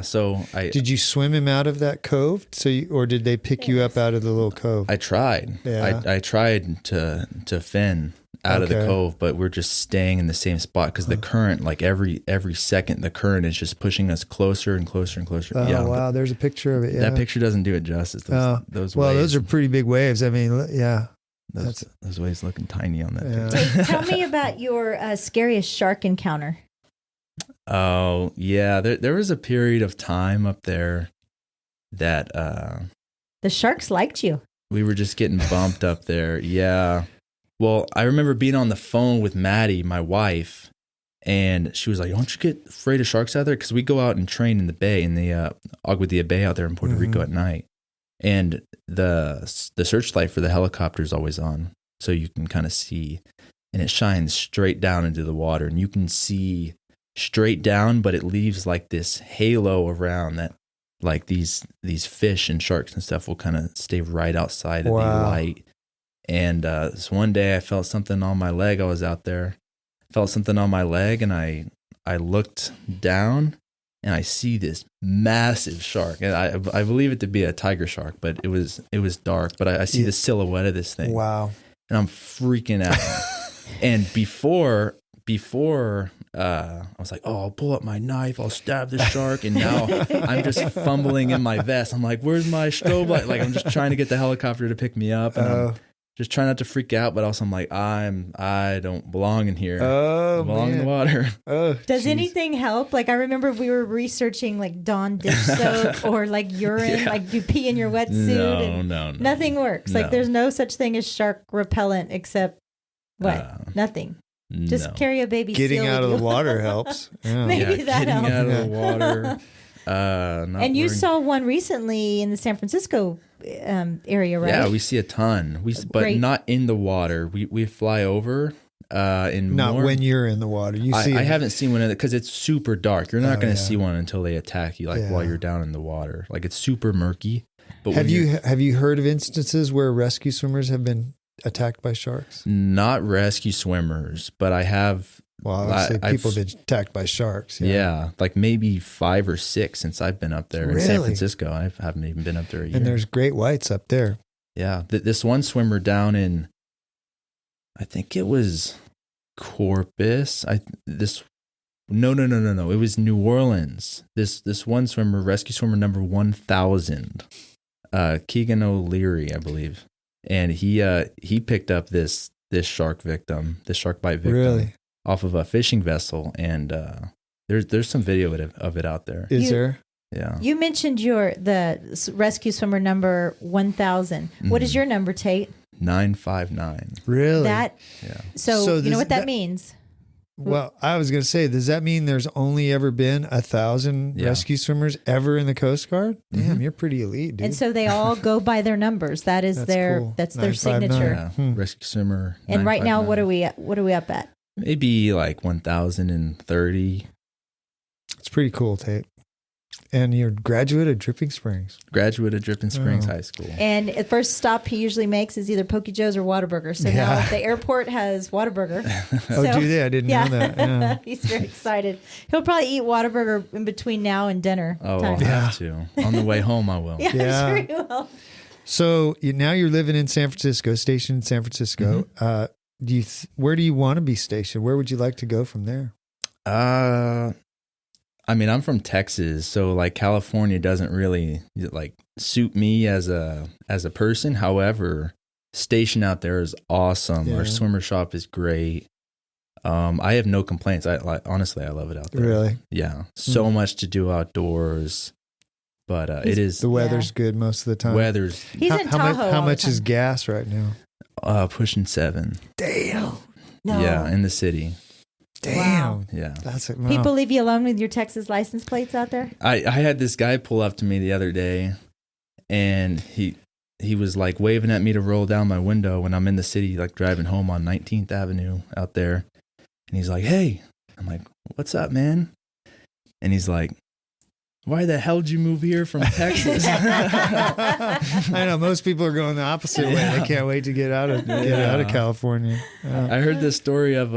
so Did you swim him out of that cove? Or did they pick you up out of the little cove? I tried. Yeah. I tried to fin. out of the cove, but we're just staying in the same spot because the current, like every second, the current is just pushing us closer and closer and closer. Oh, wow. There's a picture of it. Yeah. That picture doesn't do it justice. Those well, waves, those are pretty big waves. I mean, yeah. Those waves looking tiny on that picture. Hey, tell me about your scariest shark encounter. Oh, yeah. There was a period of time up there that the sharks liked you. We were just getting bumped up there. Yeah. Well, I remember being on the phone with Maddie, my wife, and she was like, "Don't you get afraid of sharks out there?" Because we go out and train in the bay, in the Aguadilla Bay out there in Puerto Rico at night. And the searchlight for the helicopter is always on, so you can kind of see. And it shines straight down into the water, and you can see straight down, but it leaves like this halo around that. Like these fish and sharks and stuff will kind of stay right outside of the light. And so one day I felt something on my leg. I was out there, felt something on my leg, and I looked down, and I see this massive shark. And I believe it to be a tiger shark, but it was dark. But I see the silhouette of this thing. Wow! And I'm freaking out. And before. I was like, oh, I'll pull up my knife, I'll stab the shark, and now I'm just fumbling in my vest. I'm like, where's my strobe light? Like, I'm just trying to get the helicopter to pick me up, and I'm just trying not to freak out, but also I'm like, I don't belong in here. I belong in the water. Does anything help? Like, I remember we were researching like Dawn dish soap or like urine, like you pee in your wetsuit. No. Nothing works. No. Like, there's no such thing as shark repellent except what? Nothing. Just carry a baby. Getting out of the water helps. Yeah. Maybe that helps. Getting out of the water. And you saw one recently in the San Francisco area, right? Yeah, we see a ton. But not in the water. We fly over. When you're in the water. I haven't seen one because it's super dark. You're not going to see one until they attack you, while you're down in the water. Like, it's super murky. But have you heard of instances where rescue swimmers have been attacked by sharks? Not rescue swimmers, but I have. Well, obviously people have been attacked by sharks. Yeah, like maybe 5 or 6 since I've been up there in San Francisco. I haven't even been up there a year. And there's great whites up there. Yeah, this one swimmer down in, I think it was Corpus. No. It was New Orleans. This one swimmer, rescue swimmer number 1000, Keegan O'Leary, I believe. And he picked up this shark bite victim, off of a fishing vessel, and there's some video of it out there. Is there? Yeah. You mentioned the rescue swimmer number 1000. What is your number, Tate? 959. Really? Yeah. So you know what that means? Well, I was going to say, does that mean there's only ever been 1,000 rescue swimmers ever in the Coast Guard? Damn, you're pretty elite, dude. And so they all go by their numbers. That's their signature. Yeah. Rescue swimmer. And right now, what are we up at? Maybe like 1,030. It's pretty cool, Tate. And you're a graduate of Dripping Springs. High School. And the first stop he usually makes is either Poke Joe's or Whataburger. So now the airport has Whataburger. Do they? I didn't know that. Yeah. He's very excited. He'll probably eat Whataburger in between now and dinner. Oh, I'll have to. On the way home, I will. Yeah, I'm sure he will. So now you're living in San Francisco, stationed in San Francisco. Where do you want to be stationed? Where would you like to go from there? I mean, I'm from Texas, so like California doesn't really like suit me as a person. However, station out there is awesome. Yeah. Our swimmer shop is great. I have no complaints. Honestly, I love it out there. Really? Yeah. So much to do outdoors. But it is. The weather's good most of the time. He's in Tahoe. How much is gas right now? Pushing 7. Damn. No. Yeah, in the city. Damn. Wow. Yeah. People leave you alone with your Texas license plates out there? I had this guy pull up to me the other day, and he was like waving at me to roll down my window when I'm in the city, like driving home on 19th Avenue out there. And he's like, "Hey." I'm like, "What's up, man?" And he's like, "Why the hell did you move here from Texas?" I know most people are going the opposite way. They can't wait to get out of California. I heard this story of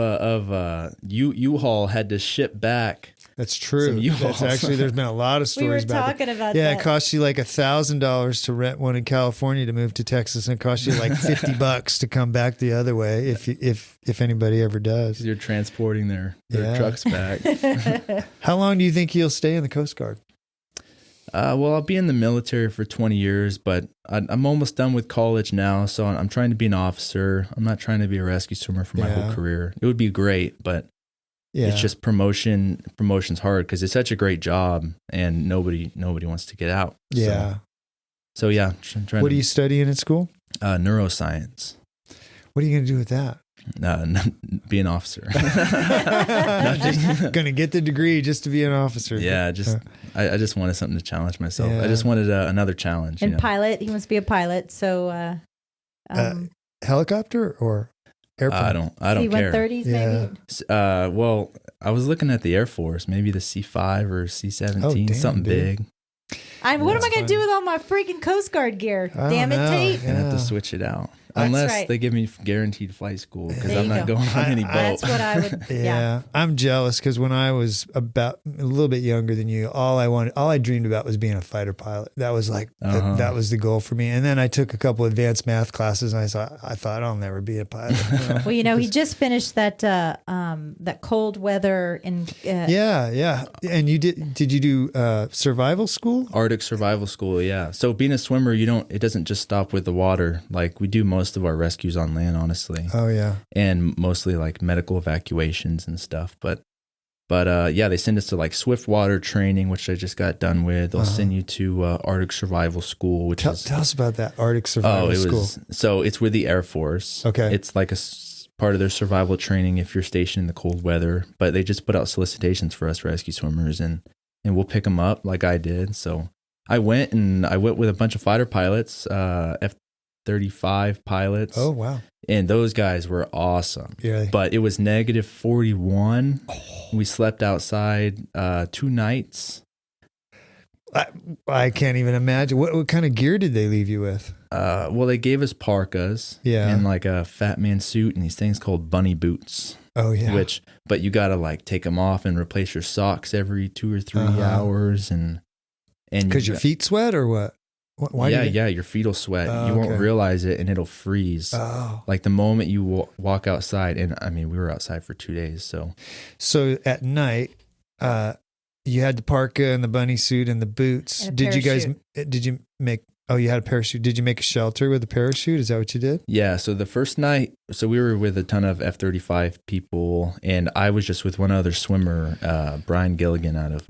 U-Haul had to ship back That's true. Some U-Hauls. That's actually, there's been a lot of stories about that. We were talking about Yeah, that. it costs you like $1,000 to rent one in California to move to Texas, and it costs you like $50 to come back the other way if anybody ever does. You're transporting their trucks back. How long do you think you'll stay in the Coast Guard? Well, I'll be in the military for 20 years, but I'm almost done with college now, so I'm trying to be an officer. I'm not trying to be a rescue swimmer for my whole career. It would be great, but it's just promotion. Promotion's hard because it's such a great job, and nobody wants to get out. Yeah. So yeah. What are you studying at school? Neuroscience. What are you going to do with that? Be an officer. Going to get the degree just to be an officer. Yeah, I just wanted something to challenge myself. Yeah. I just wanted another challenge. And pilot, he wants to be a pilot. So, helicopter or airplane? I don't care. C-130s maybe. Well, I was looking at the Air Force, maybe the C-5 or C-17, something big. What am I going to do with all my freaking Coast Guard gear? Damn it, Tate. I'm going to have to switch it out. Unless they give me guaranteed flight school, because I'm not going on any boat. That's what I would. Yeah, I'm jealous because when I was about a little bit younger than you, all I dreamed about was being a fighter pilot. That was like that was the goal for me. And then I took a couple advanced math classes, and I thought I'll never be a pilot. Well, he just finished that cold weather in. Yeah. And you did you do survival school? Arctic survival school, yeah. So being a swimmer, it doesn't just stop with the water. Like we do most of our rescues on land, honestly. Oh yeah. And mostly like medical evacuations and stuff. But they send us to like swift water training, which I just got done with. They'll send you to Arctic survival school, which tell us about that Arctic survival school. So it's with the Air Force. Okay. It's like a part of their survival training if you're stationed in the cold weather. But they just put out solicitations for us rescue swimmers, and we'll pick them up like I did. So I went with a bunch of fighter pilots, F-35 pilots. Oh, wow. And those guys were awesome. Yeah. But it was negative 41. Oh. We slept outside 2 nights. I can't even imagine. What kind of gear did they leave you with? Well, they gave us parkas and like a fat man suit and these things called bunny boots. Oh, yeah. But you got to like take them off and replace your socks every 2 or 3 hours. And because your feet sweat or what? Why your feet will sweat. You won't realize it, and it'll freeze. Oh. Like the moment you walk outside, and I mean, we were outside for 2 days. So at night, you had the parka and the bunny suit and the boots. And did you make? Oh, you had a parachute. Did you make a shelter with a parachute? Is that what you did? Yeah. So the first night, we were with a ton of F-35 people, and I was just with one other swimmer, Brian Gilligan out of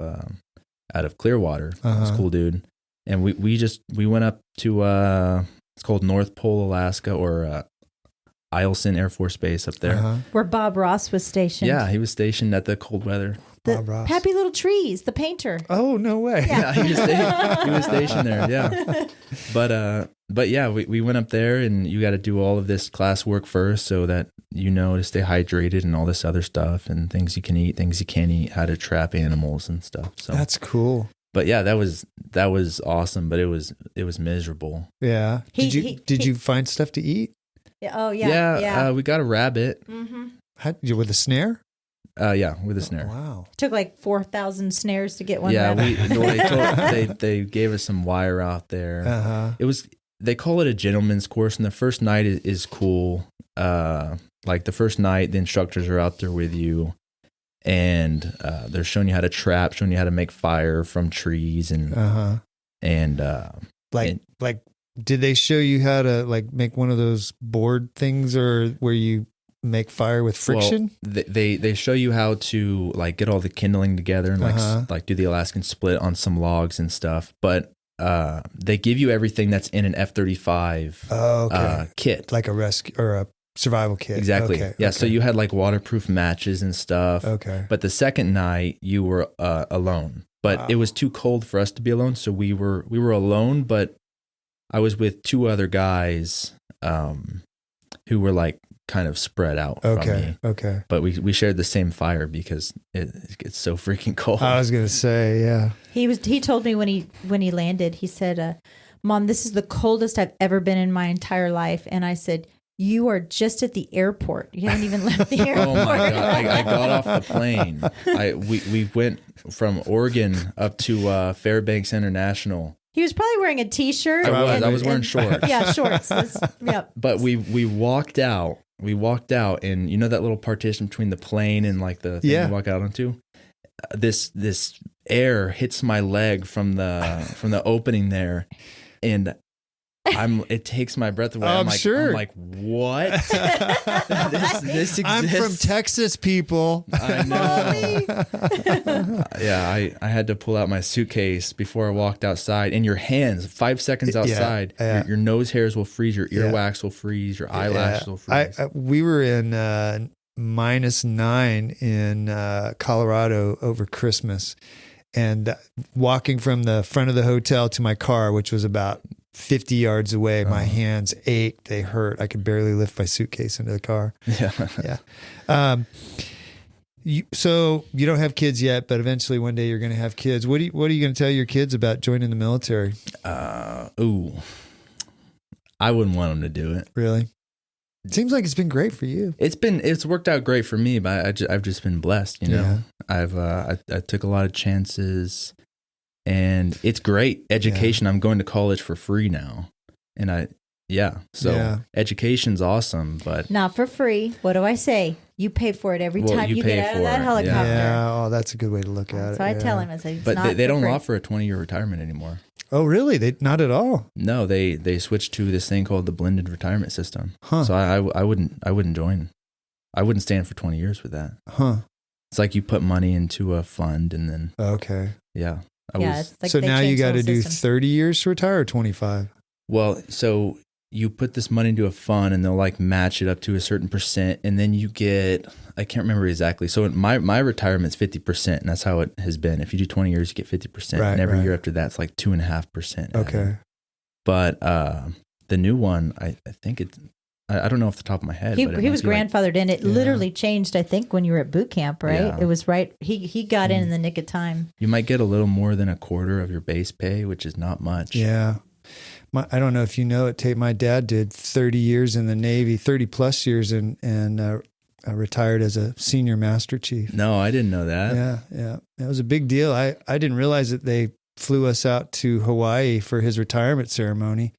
Clearwater. He's a cool dude. And we went up to it's called North Pole, Alaska, or Eielson Air Force Base up there, where Bob Ross was stationed. Yeah, he was stationed at the cold weather. Bob Ross. Happy Little Trees, the painter. Oh, no way! Yeah, he was stationed there. Yeah, but yeah, we went up there, and you got to do all of this class work first, so that to stay hydrated and all this other stuff, and things you can eat, things you can't eat, how to trap animals and stuff. So that's cool. But yeah, that was awesome, but it was miserable. Yeah. Did you find stuff to eat? Oh yeah. Yeah. We got a rabbit. Mm-hmm. With a snare? Yeah, with a snare. Oh, wow. Took like 4,000 snares to get one. Yeah, rabbit. they gave us some wire out there. It was, they call it a gentleman's course, and the first night is cool. Like the first night, the instructors are out there with you. And they're showing you how to trap, showing you how to make fire from trees, and did they show you how to like make one of those board things, or where you make fire with friction? Well, they show you how to like get all the kindling together and like do the Alaskan split on some logs and stuff. But they give you everything that's in an F-35 kit, like a rescue or a survival kit. Exactly. Okay. Yeah. So you had like waterproof matches and stuff. Okay. But the second night you were alone, but it was too cold for us to be alone. So we were alone, but I was with 2 other guys, who were like kind of spread out from me. Okay. But we shared the same fire because it gets so freaking cold. I was going to say, yeah. He told me when he landed, he said, Mom, this is the coldest I've ever been in my entire life. And I said, You are just at the airport. You haven't even left the airport. Oh my God. I got off the plane. We went from Oregon up to Fairbanks International. He was probably wearing a t-shirt. I was wearing shorts. Yeah, shorts. Yep. But we walked out. We walked out, and you know that little partition between the plane and like the thing you walk out onto? This air hits my leg from the opening there, and it takes my breath away. I'm like, what? this exists? I'm from Texas, people. I know. Yeah, I had to pull out my suitcase before I walked outside. And your hands, 5 seconds outside, your nose hairs will freeze, your earwax will freeze, your eyelashes will freeze. We were in -9 in Colorado over Christmas, and walking from the front of the hotel to my car, which was about 50 yards away, my hands ached. They hurt. I could barely lift my suitcase into the car. Yeah. So you don't have kids yet, but eventually one day you're going to have kids. What are you going to tell your kids about joining the military? I wouldn't want them to do it. Really? It seems like it's been great for you. It's worked out great for me, but I've just been blessed, you know. Yeah. I took a lot of chances. And it's great education. I'm going to college for free now. And education's awesome, but not for free. What do I say? You pay for it every time you get out of that helicopter. Yeah. Oh, that's a good way to look at it. So I tell him, I say, but they don't offer a 20-year retirement anymore. Oh, really? They not at all? No, they switched to this thing called the blended retirement system. Huh. So I wouldn't join. I wouldn't stand for 20 years with that. Huh. It's like you put money into a fund and then. Okay. Yeah. It's like so now you got to do 30 years to retire or 25? Well, so you put this money into a fund and they'll like match it up to a certain percent. And then you get, I can't remember exactly. So my retirement's 50%, and that's how it has been. If you do 20 years, you get 50%. And every year after that, it's like 2.5%. Okay. But the new one, I think it's, I don't know off the top of my head. He was grandfathered in. It literally changed, I think, when you were at boot camp, right? Yeah. It was right. He got in the nick of time. You might get a little more than a quarter of your base pay, which is not much. Yeah. I don't know if you know it, Tate. My dad did 30 years in the Navy, 30 plus years, and retired as a senior master chief. No, I didn't know that. Yeah. It was a big deal. I didn't realize that they flew us out to Hawaii for his retirement ceremony.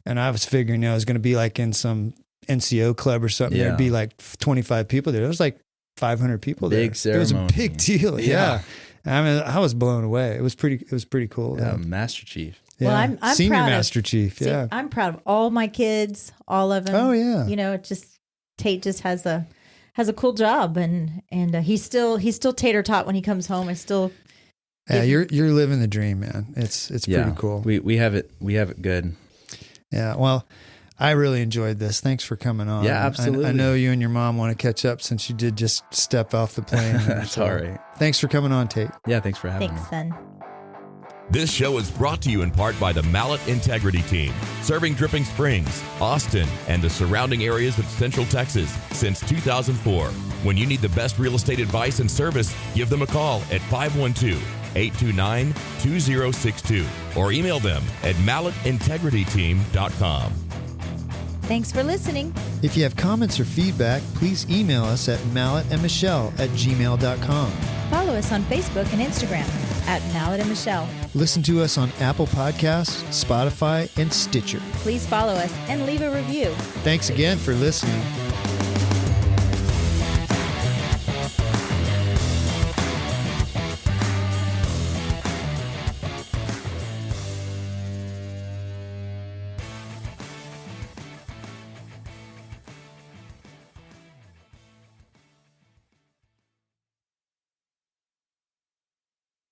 And I was figuring I was going to be like in some NCO club or something. There'd be like 25 people there. There was like 500 people there. Big ceremony. It was a big deal. Yeah. I mean, I was blown away. It was pretty cool. Yeah, Master Chief. Yeah. Well, I'm Senior proud Master Chief. Yeah. I'm proud of all my kids, all of them. Oh yeah. You know, Tate just has a cool job, and he's still tater tot when he comes home. I still. Yeah, you're living the dream, man. It's pretty cool. We have it good. Yeah. Well, I really enjoyed this. Thanks for coming on. Yeah, absolutely. I know you and your mom want to catch up since you did just step off the plane. That's all right. Thanks for coming on, Tate. Yeah, thanks for having me. Thanks, son. This show is brought to you in part by the Mallett Integrity Team, serving Dripping Springs, Austin, and the surrounding areas of Central Texas since 2004. When you need the best real estate advice and service, give them a call at 512-829-2062 or email them at mallettintegrityteam.com. Thanks for listening. If you have comments or feedback, please email us at mallettandmichelle@gmail.com. Follow us on Facebook and Instagram at Mallett and Michelle. Listen to us on Apple Podcasts, Spotify, and Stitcher. Please follow us and leave a review. Thanks again for listening.